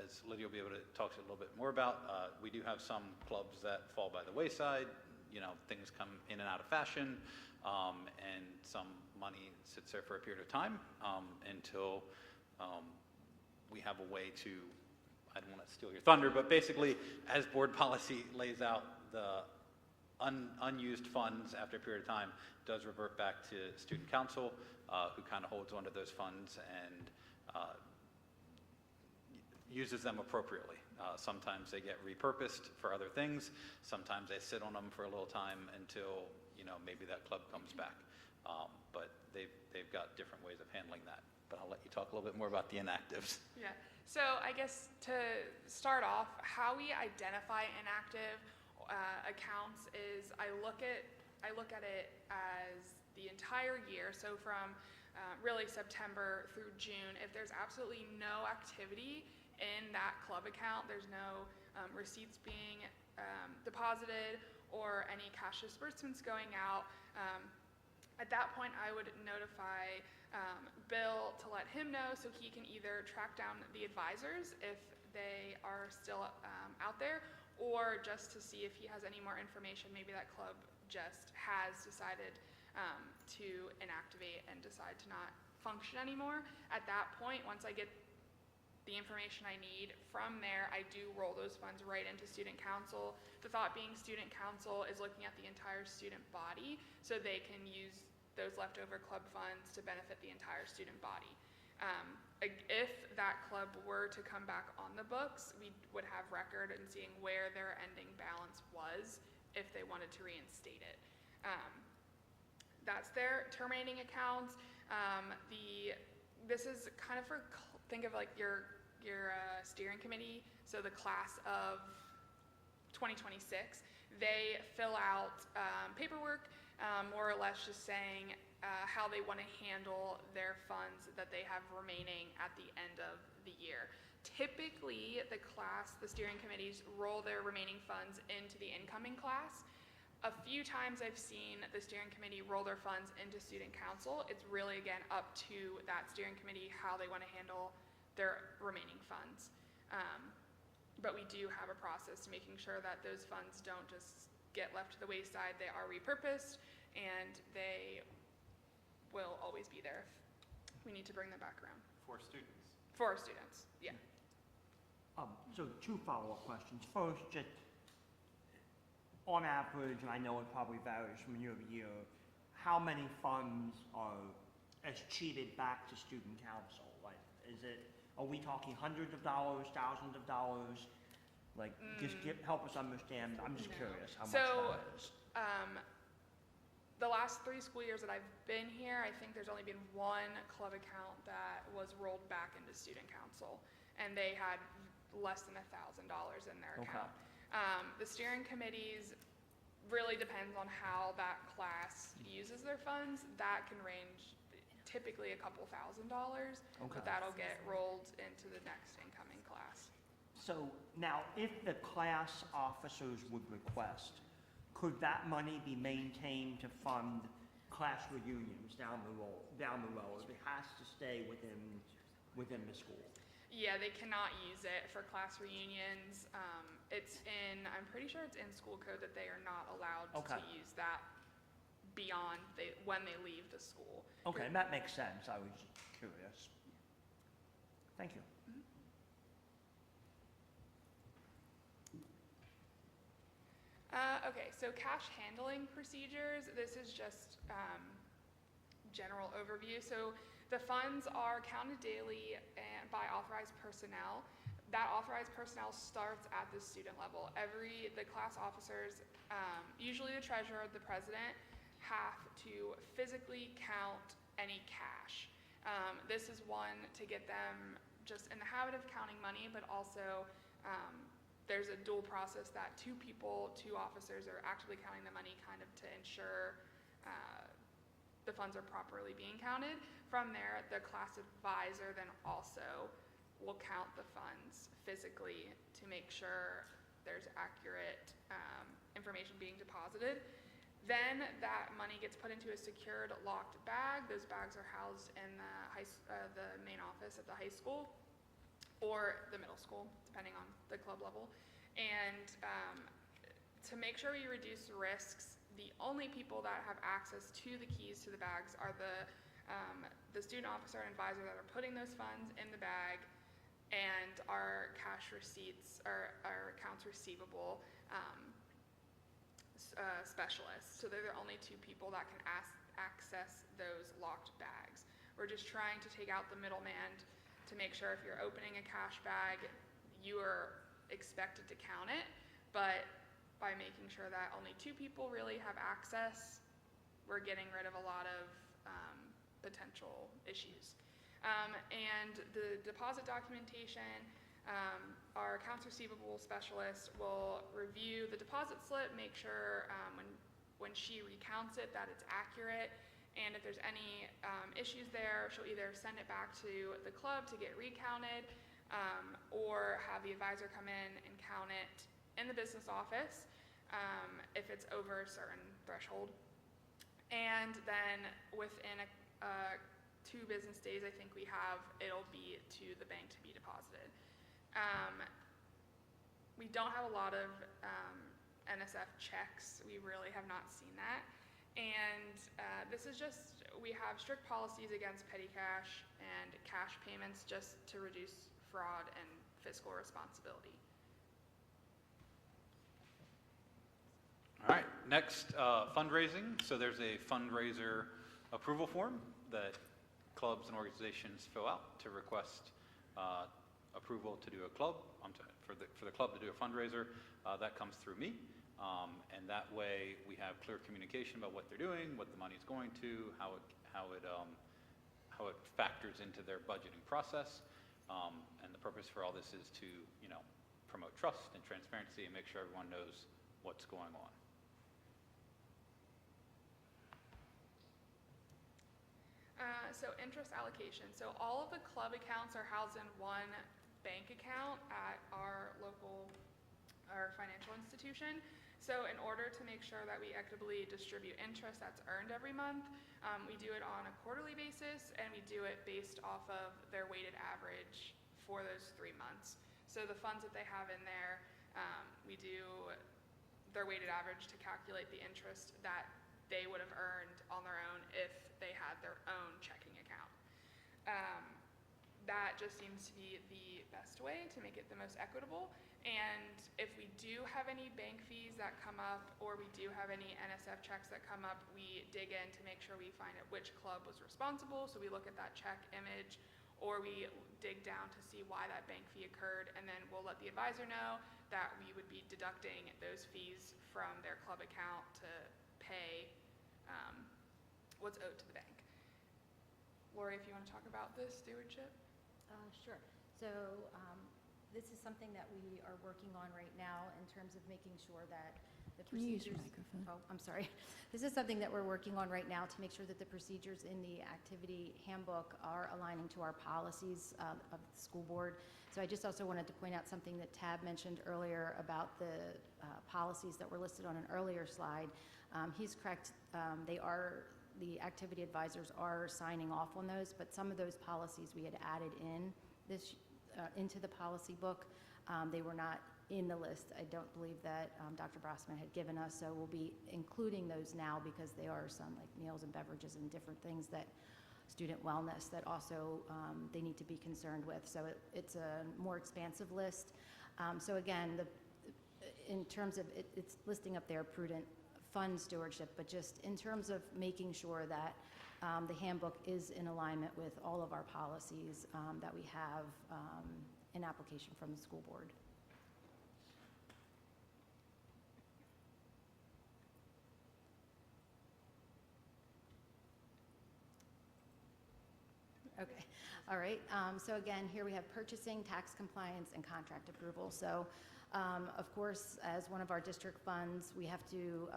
as Lydia will be able to talk to you a little bit more about, we do have some clubs that fall by the wayside. Things come in and out of fashion, and some money sits there for a period of time until we have a way to, I don't want to steal your thunder, but basically, as board policy lays out, the unused funds after a period of time does revert back to student council, who kind of holds onto those funds and uses them appropriately. Sometimes they get repurposed for other things. Sometimes they sit on them for a little time until maybe that club comes back. But they've got different ways of handling that. But I'll let you talk a little bit more about the inactives. Yeah. So I guess to start off, how we identify inactive accounts is I look at it as the entire year, so from really September through June, if there's absolutely no activity in that club account, there's no receipts being deposited or any cash disbursements going out, at that point I would notify Bill to let him know so he can either track down the advisors if they are still out there, or just to see if he has any more information. Maybe that club just has decided to inactivate and decide to not function anymore. At that point, once I get the information I need from there, I do roll those funds right into student council. The thought being student council is looking at the entire student body, so they can use those leftover club funds to benefit the entire student body. If that club were to come back on the books, we would have record in seeing where their ending balance was if they wanted to reinstate it. That's their terminating accounts. This is kind of for, think of like your steering committee, so the class of 2026, they fill out paperwork, more or less just saying how they want to handle their funds that they have remaining at the end of the year. Typically, the steering committees roll their remaining funds into the incoming class. A few times I've seen the steering committee roll their funds into student council. It's really, again, up to that steering committee how they want to handle their remaining funds. But we do have a process to making sure that those funds don't just get left to the wayside. They are repurposed, and they will always be there if we need to bring them back around. For students. For our students, yeah. So 2 follow-up questions. First, just on average, and I know it probably varies from year to year, how many funds are cheated back to student council? Like, are we talking hundreds of dollars, thousands of dollars? Like, just help us understand. I'm just curious how much that is. The last 3 school years that I've been here, I think there's only been 1 club account that was rolled back into student council, and they had less than $1,000 in their account. The steering committees really depends on how that class uses their funds. That can range typically a couple $1,000, but that'll get rolled into the next incoming class. So now, if the class officers would request, could that money be maintained to fund class reunions down the road? It has to stay within the school. Yeah, they cannot use it for class reunions. I'm pretty sure it's in school code that they are not allowed to use that beyond when they leave the school. Okay, that makes sense. I was curious. Thank you. Okay, so cash handling procedures, this is just general overview. So the funds are counted daily and by authorized personnel. That authorized personnel starts at the student level. The class officers, usually the treasurer, the president, have to physically count any cash. This is one to get them just in the habit of counting money, but also there's a dual process that 2 officers are actively counting the money, kind of to ensure the funds are properly being counted. From there, the class advisor then also will count the funds physically to make sure there's accurate information being deposited. Then that money gets put into a secured locked bag. Those bags are housed in the main office at the high school or the middle school, depending on the club level. And to make sure we reduce risks, the only people that have access to the keys to the bags are the student officer and advisor that are putting those funds in the bag, and our cash receipts, our accounts receivable specialists. So they're the only 2 people that can access those locked bags. We're just trying to take out the middleman to make sure if you're opening a cash bag, you are expected to count it, but by making sure that only 2 people really have access, we're getting rid of a lot of potential issues. And the deposit documentation, our accounts receivable specialist will review the deposit slip, make sure when she recounts it that it's accurate, And if there's any issues there, she'll either send it back to the club to get recounted, or have the advisor come in and count it in the business office if it's over a certain threshold. And then within 2 business days, I think it'll be to the bank to be deposited. We don't have a lot of NSF checks. We really have not seen that. And this is just, we have strict policies against petty cash and cash payments just to reduce fraud and fiscal responsibility. All right, next, fundraising. So there's a fundraiser approval form that clubs and organizations fill out to request approval to do a club, for the club to do a fundraiser. That comes through me. And that way we have clear communication about what they're doing, what the money's going to, how it factors into their budgeting process. And the purpose for all this is to, promote trust and transparency and make sure everyone knows what's going on. So interest allocation. So all of the club accounts are housed in one bank account at our financial institution. So in order to make sure that we equitably distribute interest that's earned every month, we do it on a quarterly basis, and we do it based off of their weighted average for those 3 months. So the funds that they have in there, we do their weighted average to calculate the interest that they would have earned on their own if they had their own checking account. That just seems to be the best way to make it the most equitable. And if we do have any bank fees that come up, or we do have any NSF checks that come up, we dig in to make sure we find out which club was responsible. So we look at that check image, or we dig down to see why that bank fee occurred, and then we'll let the advisor know that we would be deducting those fees from their club account to pay what's owed to the bank. Lori, if you want to talk about this stewardship. Sure. So this is something that we are working on right now in terms of making sure that the Can you use procedures. your microphone? Oh, I'm sorry. This is something that we're working on right now to make sure that the procedures in the activity handbook are aligning to our policies of the school board. So I just also wanted to point out something that Tab mentioned earlier about the policies that were listed on an earlier slide. He's correct. The activity advisors are signing off on those, but some of those policies we had added into the policy book. They were not in the list. I don't believe that Dr. Brossman had given us, so we'll be including those now because they are some like meals and beverages and different things that student wellness that also they need to be concerned with. So it's a more expansive list. So again, in terms of it's listing up there prudent fund stewardship, but just in terms of making sure that the handbook is in alignment with all of our policies that we have in application from the school board. Okay, all right. So again, here we have purchasing, tax compliance, and contract approval. So of course, as one of our district funds, we have to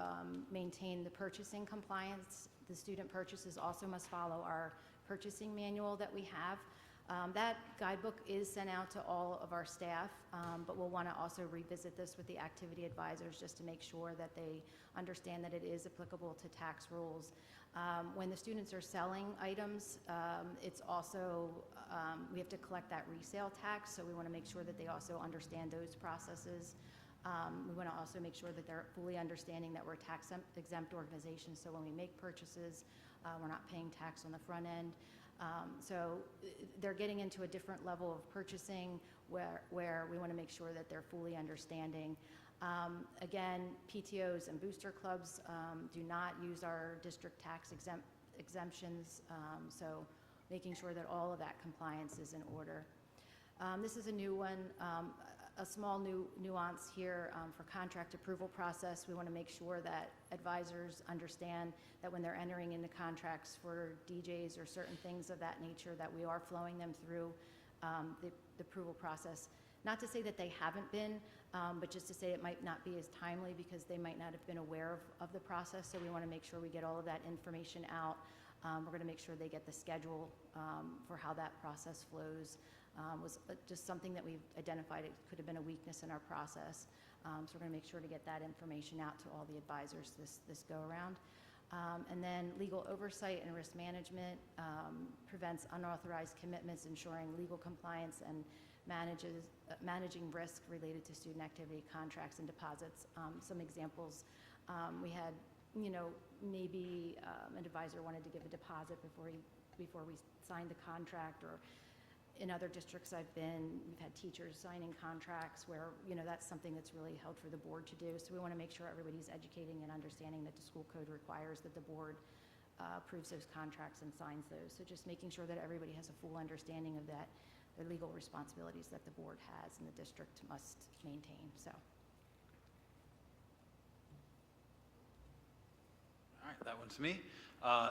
maintain the purchasing compliance. The student purchases also must follow our purchasing manual that we have. That guidebook is sent out to all of our staff, but we'll want to also revisit this with the activity advisors just to make sure that they understand that it is applicable to tax rules. When the students are selling items, it's also, we have to collect that resale tax, so we want to make sure that they also understand those processes. We want to also make sure that they're fully understanding that we're a tax exempt organization, so when we make purchases, we're not paying tax on the front end. So they're getting into a different level of purchasing where we want to make sure that they're fully understanding. Again, PTOs and booster clubs do not use our district tax exemptions, so making sure that all of that compliance is in order. This is a new one, a small nuance here for contract approval process. We want to make sure that advisors understand that when they're entering into contracts for DJs or certain things of that nature, that we are flowing them through the approval process. Not to say that they haven't been, but just to say it might not be as timely because they might not have been aware of the process. So we want to make sure we get all of that information out We're going to make sure they get the schedule for how that process flows. Was just something that we've identified. It could have been a weakness in our process. So we're going to make sure to get that information out to all the advisors this go around. And then legal oversight and risk management prevents unauthorized commitments, ensuring legal compliance, and managing risk related to student activity contracts and deposits. Some examples, we had, maybe an advisor wanted to give a deposit before we signed the contract, or in other districts I've been, we've had teachers signing contracts where, that's something that's really held for the board to do. So we want to make sure everybody's educating and understanding that the school code requires that the board approves those contracts and signs those. So just making sure that everybody has a full understanding of that, the legal responsibilities that the board has and the district must maintain, so. All right, that one's me.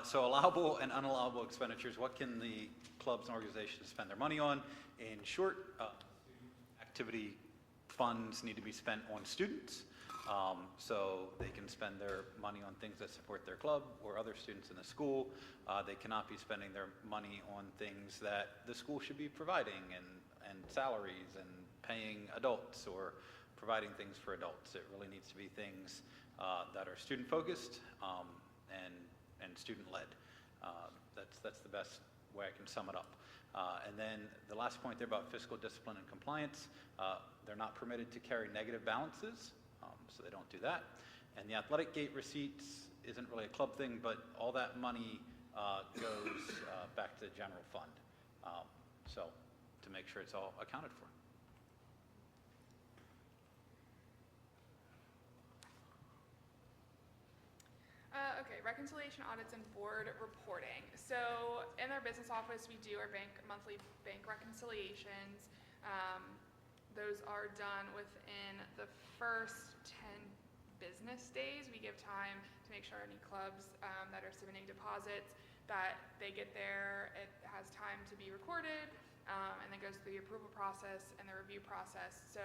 So allowable and unallowable expenditures, what can the clubs and organizations spend their money on? In short, activity funds need to be spent on students. So they can spend their money on things that support their club or other students in the school. They cannot be spending their money on things that the school should be providing, and salaries and paying adults or providing things for adults. It really needs to be things that are student-focused and student-led. That's the best way I can sum it up. And then the last point there about fiscal discipline and compliance, they're not permitted to carry negative balances, so they don't do that. And the athletic gate receipts isn't really a club thing, but all that money goes back to the general fund. So to make sure it's all accounted for. Okay, reconciliation audits and board reporting. So in our business office, we do our monthly bank reconciliations. Those are done within the first 10 business days. We give time to make sure any clubs that are submitting deposits, that they get there, it has time to be recorded, and then goes through the approval process and the review process. So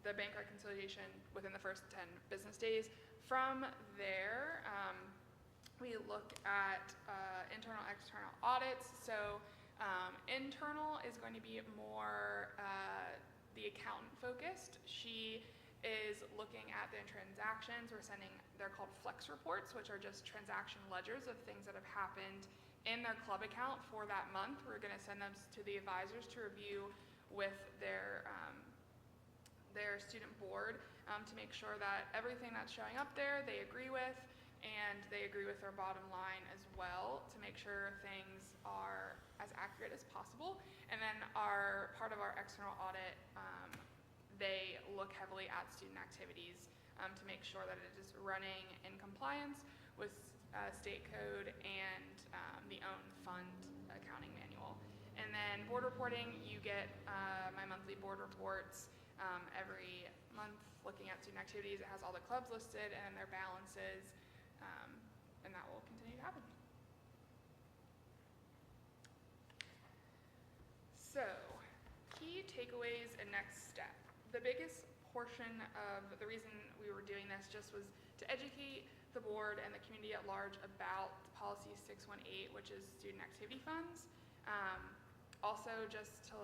the bank reconciliation within the first 10 business days. From there, we look at internal, external audits. So internal is going to be more the accountant focused. She is looking at the transactions. We're sending, they're called flex reports, which are just transaction ledgers of things that have happened in their club account for that month. We're going to send them to the advisors to review with their student board to make sure that everything that's showing up there they agree with, and they agree with their bottom line as well, to make sure things are as accurate as possible. And then part of our external audit, they look heavily at student activities to make sure that it is running in compliance with state code and the own fund accounting manual. And then board reporting, you get my monthly board reports every month looking at student activities. It has all the clubs listed and their balances, and that will continue to happen. So, key takeaways and next step. The biggest portion of the reason we were doing this just was to educate the board and the community at large about policy 618, which is student activity funds. Also, just to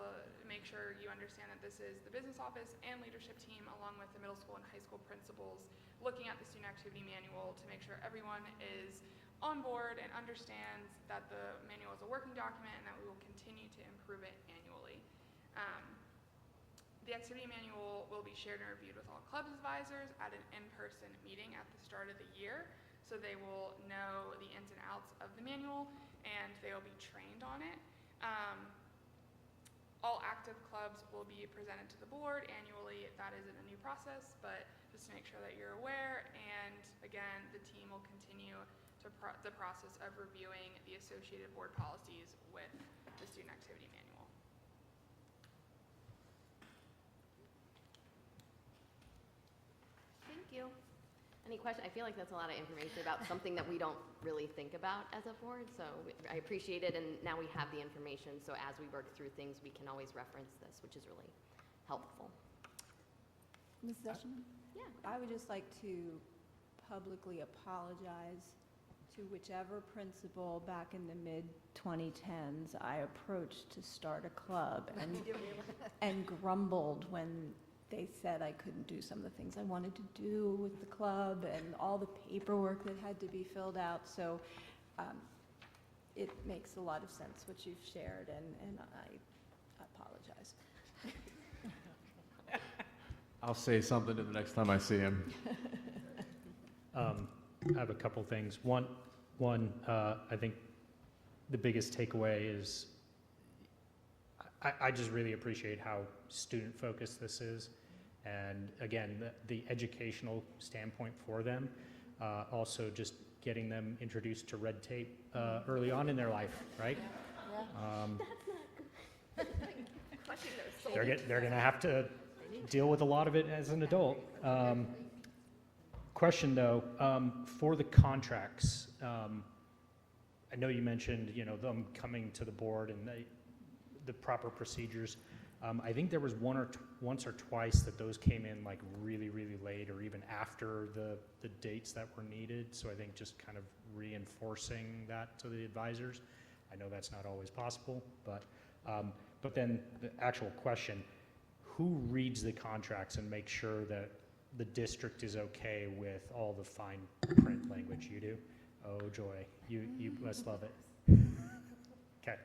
make sure you understand that this is the business office and leadership team, along with the middle school and high school principals, looking at the student activity manual to make sure everyone is on board and understands that the manual is a working document and that we will continue to improve it annually. The activity manual will be shared and reviewed with all clubs advisors at an in-person meeting at the start of the year, so they will know the ins and outs of the manual and they will be trained on it. All active clubs will be presented to the board annually. That isn't a new process, but just to make sure that you're aware. And again, the team will continue to the process of reviewing the associated board policies with the student activity manual. Thank you. Any question? I feel like that's a lot of information about something that we don't really think about as a board, so I appreciate it, and now we have the information, so as we work through things, we can always reference this, which is really helpful. Ms. Zeschman? Yeah. I would just like to publicly apologize to whichever principal back in the mid-2010s I approached to start a club and grumbled when they said I couldn't do some of the things I wanted to do with the club and all the paperwork that had to be filled out. So it makes a lot of sense what you've shared, and I apologize. I'll say something to the next time I see him. I have a couple things. One, I think the biggest takeaway is I just really appreciate how student-focused this is. And again, the educational standpoint for them, also just getting them introduced to red tape early on in their life, right? They're going to have to deal with a lot of it as an adult. Question though, for the contracts, I know you mentioned, them coming to the board and the proper procedures. I think there was once or twice that those came in like really, really late or even after the dates that were needed. So I think just kind of reinforcing that to the advisors. I know that's not always possible, but then the actual question, who reads the contracts and makes sure that the district is okay with all the fine print language? You do? Oh joy, you must love it. Okay,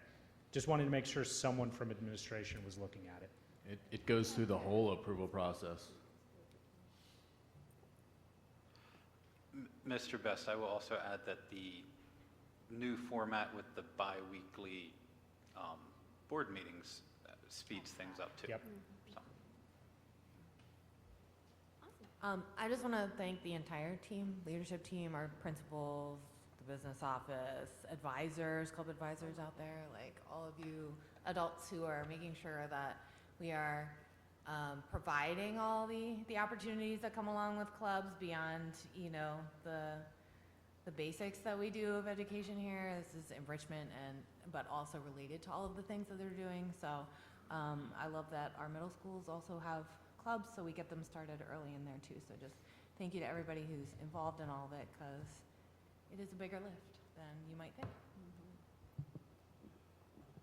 just wanted to make sure someone from administration was looking at it. It goes through the whole approval process. Mr. Best, I will also add that the new format with the bi-weekly board meetings speeds things up too. Yep. So. I just want to thank the entire team, leadership team, our principals, the business office, advisors, club advisors out there, like all of you adults who are making sure that we are providing all the opportunities that come along with clubs beyond, the basics that we do of education here. This is enrichment but also related to all of the things that they're doing. So I love that our middle schools also have clubs, so we get them started early in there too. So just thank you to everybody who's involved in all of it, because it is a bigger lift than you might think.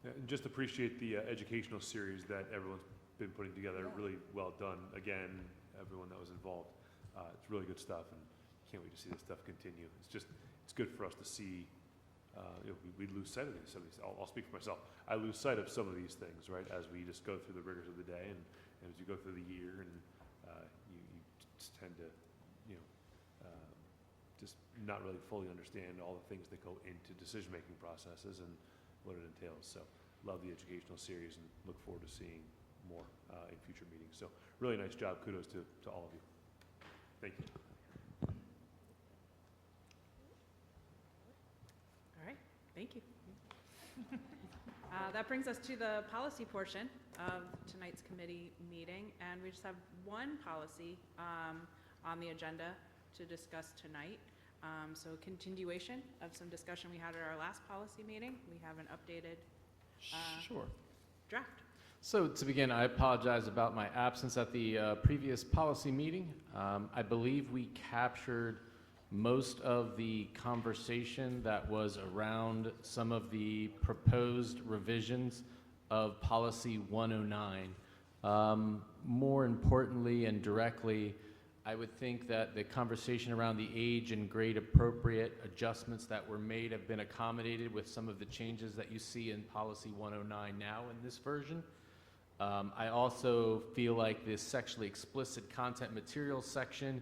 And just appreciate the educational series that everyone's been putting together. Yeah. Really well done. Again, everyone that was involved. It's really good stuff, and can't wait to see this stuff continue. It's good for us to see. We lose sight of some of these. I'll speak for myself. I lose sight of some of these things, right, as we just go through the rigors of the day, and as you go through the year, and you just tend to, just not really fully understand all the things that go into decision-making processes and what it entails. So love the educational series and look forward to seeing more in future meetings. So really nice job. Kudos to all of you. Thank you. All right, thank you. That brings us to the policy portion of tonight's committee meeting, and we just have one policy on the agenda to discuss tonight. So continuation of some discussion we had at our last policy meeting. We have an updated Sure. draft. So to begin, I apologize about my absence at the previous policy meeting. I believe we captured most of the conversation that was around some of the proposed revisions of Policy 109. More importantly and directly, I would think that the conversation around the age and grade appropriate adjustments that were made have been accommodated with some of the changes that you see in Policy 109 now in this version. I also feel like this sexually explicit content materials section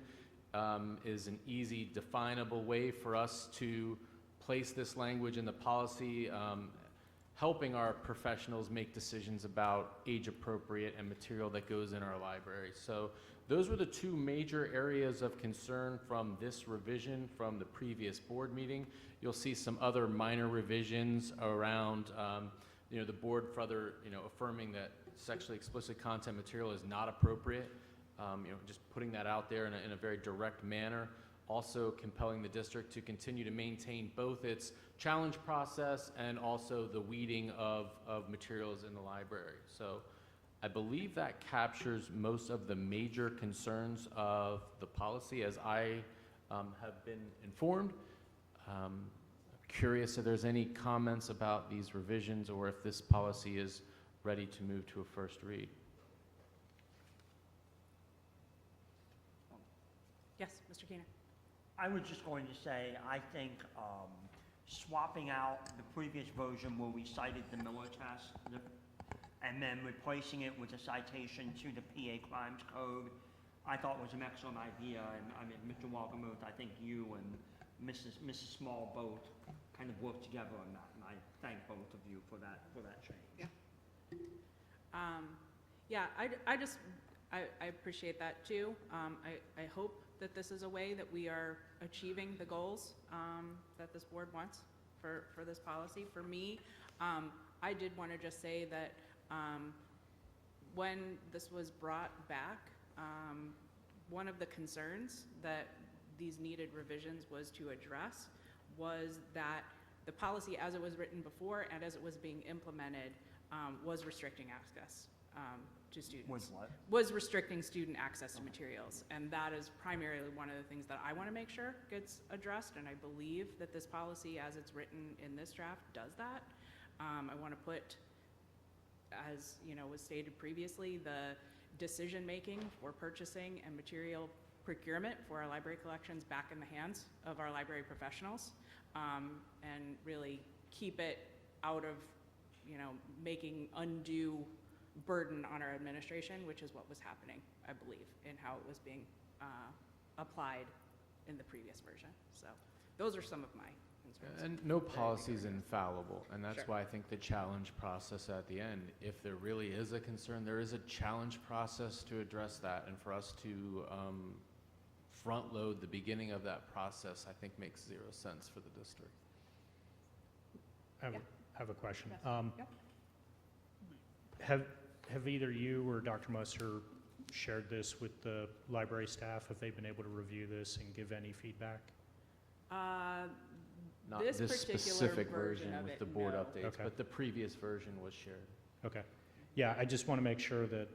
is an easy, definable way for us to place this language in the policy, helping our professionals make decisions about age-appropriate and material that goes in our library. So those were the two major areas of concern from this revision from the previous board meeting. You'll see some other minor revisions around, the board further, affirming that sexually explicit content material is not appropriate. Just putting that out there in a very direct manner. Also compelling the district to continue to maintain both its challenge process and also the weeding of materials in the library. So I believe that captures most of the major concerns of the policy as I have been informed. curious if there's any comments about these revisions or if this policy is ready to move to a first read. Yes, Mr. Keener. I was just going to say, I think swapping out the previous version where we cited the Miller test and then replacing it with a citation to the PA Crimes Code, I thought was an excellent idea. And I mean, Mr. Walgamuth, I think you and Mrs. Small both kind of worked together on that, and I thank both of you for that change. Yeah, I appreciate that too. I hope that this is a way that we are achieving the goals that this board wants for this policy. For me, I did want to just say that when this was brought back, one of the concerns that these needed revisions was to address was that the policy as it was written before and as it was being implemented was restricting access to students. Was what? Was restricting student access to materials. And that is primarily one of the things that I want to make sure gets addressed, and I believe that this policy as it's written in this draft does that. I want to put, as was stated previously, the decision-making for purchasing and material procurement for our library collections back in the hands of our library professionals, and really keep it out of making undue burden on our administration, which is what was happening, I believe, in how it was being applied in the previous version. So those are some of my concerns. And no policy is infallible, and that's Sure. why I think the challenge process at the end, if there really is a concern, there is a challenge process to address that, and for us to front load the beginning of that process, I think makes zero sense for the district. I have a question. Yep. Have either you or Dr. Musser shared this with the library staff? Have they been able to review this and give any feedback? Not This this particular specific version version of with it, the board no. updates, Okay. but the previous version was shared. Okay. Yeah, I just want to make sure that,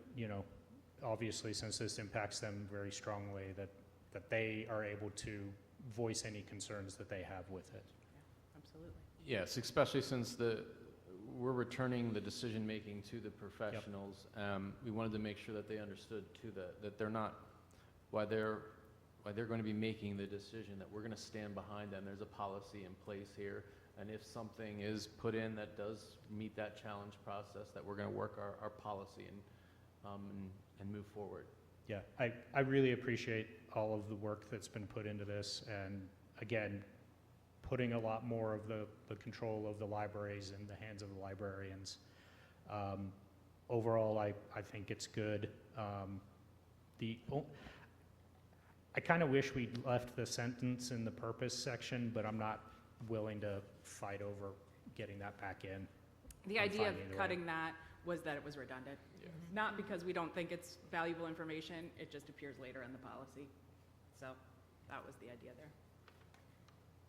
obviously, since this impacts them very strongly, that they are able to voice any concerns that they have with it. Absolutely. Yes, especially since we're returning the decision-making to the professionals. We wanted to make sure that they understood too that they're not, why they're going to be making the decision, that we're going to stand behind them. There's a policy in place here, and if something is put in that does meet that challenge process, that we're going to work our policy and move forward. Yeah, I really appreciate all of the work that's been put into this, and again, putting a lot more of the control of the libraries in the hands of the librarians. Overall, I think it's good. I kind of wish we'd left the sentence in the purpose section, but I'm not willing to fight over getting that back in. The I'm idea fine of either way. cutting that was that it was redundant. Not because we don't think it's valuable information, it just appears later in the policy. So that was the idea there.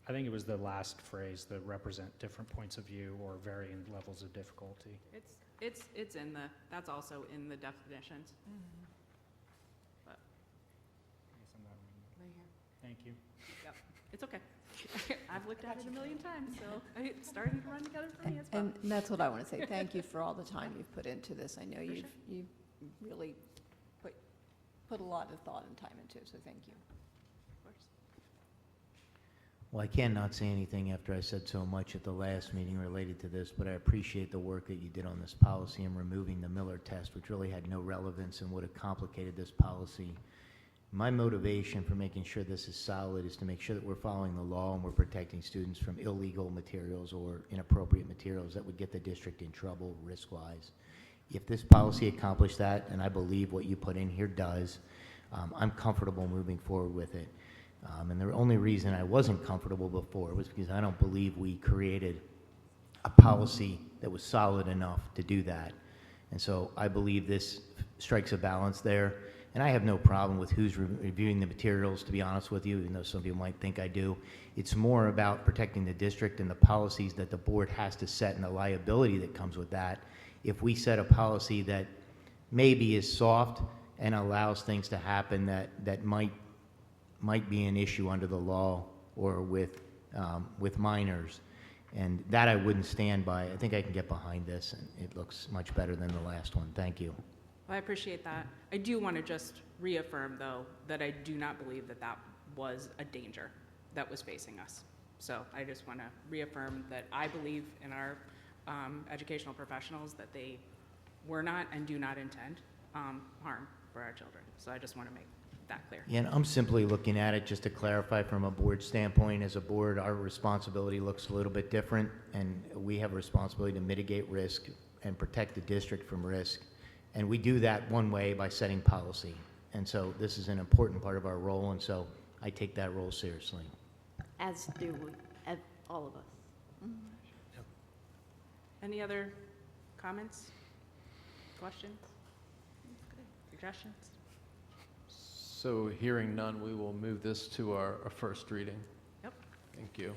I think it was the last phrase, the represent different points of view or varying levels of difficulty. It's in that's also in the definitions. But, Thank you. yep, it's okay. I've looked at it a million times, so it's starting to run together for me as well. And that's what I want to say. Thank you for all the time you've put into this. I know For you've sure. really put a lot of thought and time into it, so thank you. Of course. Well, I cannot say anything after I said so much at the last meeting related to this, but I appreciate the work that you did on this policy and removing the Miller test, which really had no relevance and would have complicated this policy. My motivation for making sure this is solid is to make sure that we're following the law and we're protecting students from illegal materials or inappropriate materials that would get the district in trouble risk-wise. If this policy accomplished that, and I believe what you put in here does, I'm comfortable moving forward with it. And the only reason I wasn't comfortable before was because I don't believe we created a policy that was solid enough to do that. And so I believe this strikes a balance there. And I have no problem with who's reviewing the materials, to be honest with you, even though some people might think I do. It's more about protecting the district and the policies that the board has to set and the liability that comes with that. If we set a policy that maybe is soft and allows things to happen that might be an issue under the law or with minors, And that I wouldn't stand by. I think I can get behind this, and it looks much better than the last one. Thank you. Well, I appreciate that. I do want to just reaffirm, though, that I do not believe that that was a danger that was facing us. So I just want to reaffirm that I believe in our educational professionals, that they were not and do not intend harm for our children. So I just want to make that clear. Yeah, and I'm simply looking at it, just to clarify from a board standpoint, as a board, our responsibility looks a little bit different, and we have a responsibility to mitigate risk and protect the district from risk. And we do that one way by setting policy. And so this is an important part of our role, and so I take that role seriously. As do all of us. Any other comments, questions, suggestions? So hearing none, we will move this to our first reading. Yep. Thank you.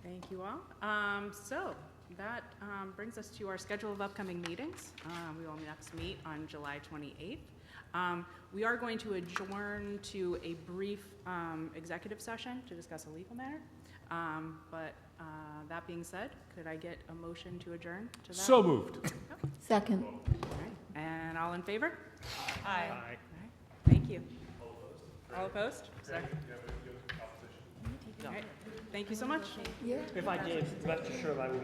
Thank you all. So that brings us to our schedule of upcoming meetings. We will next meet on July 28th. We are going to adjourn to a brief executive session to discuss a legal matter. But that being said, could I get a motion to adjourn to that? So moved. Second. All right. And all in favor? Aye. All right. Thank you. All opposed? Sorry. All right. Thank you so much. If I did, rest assured I will make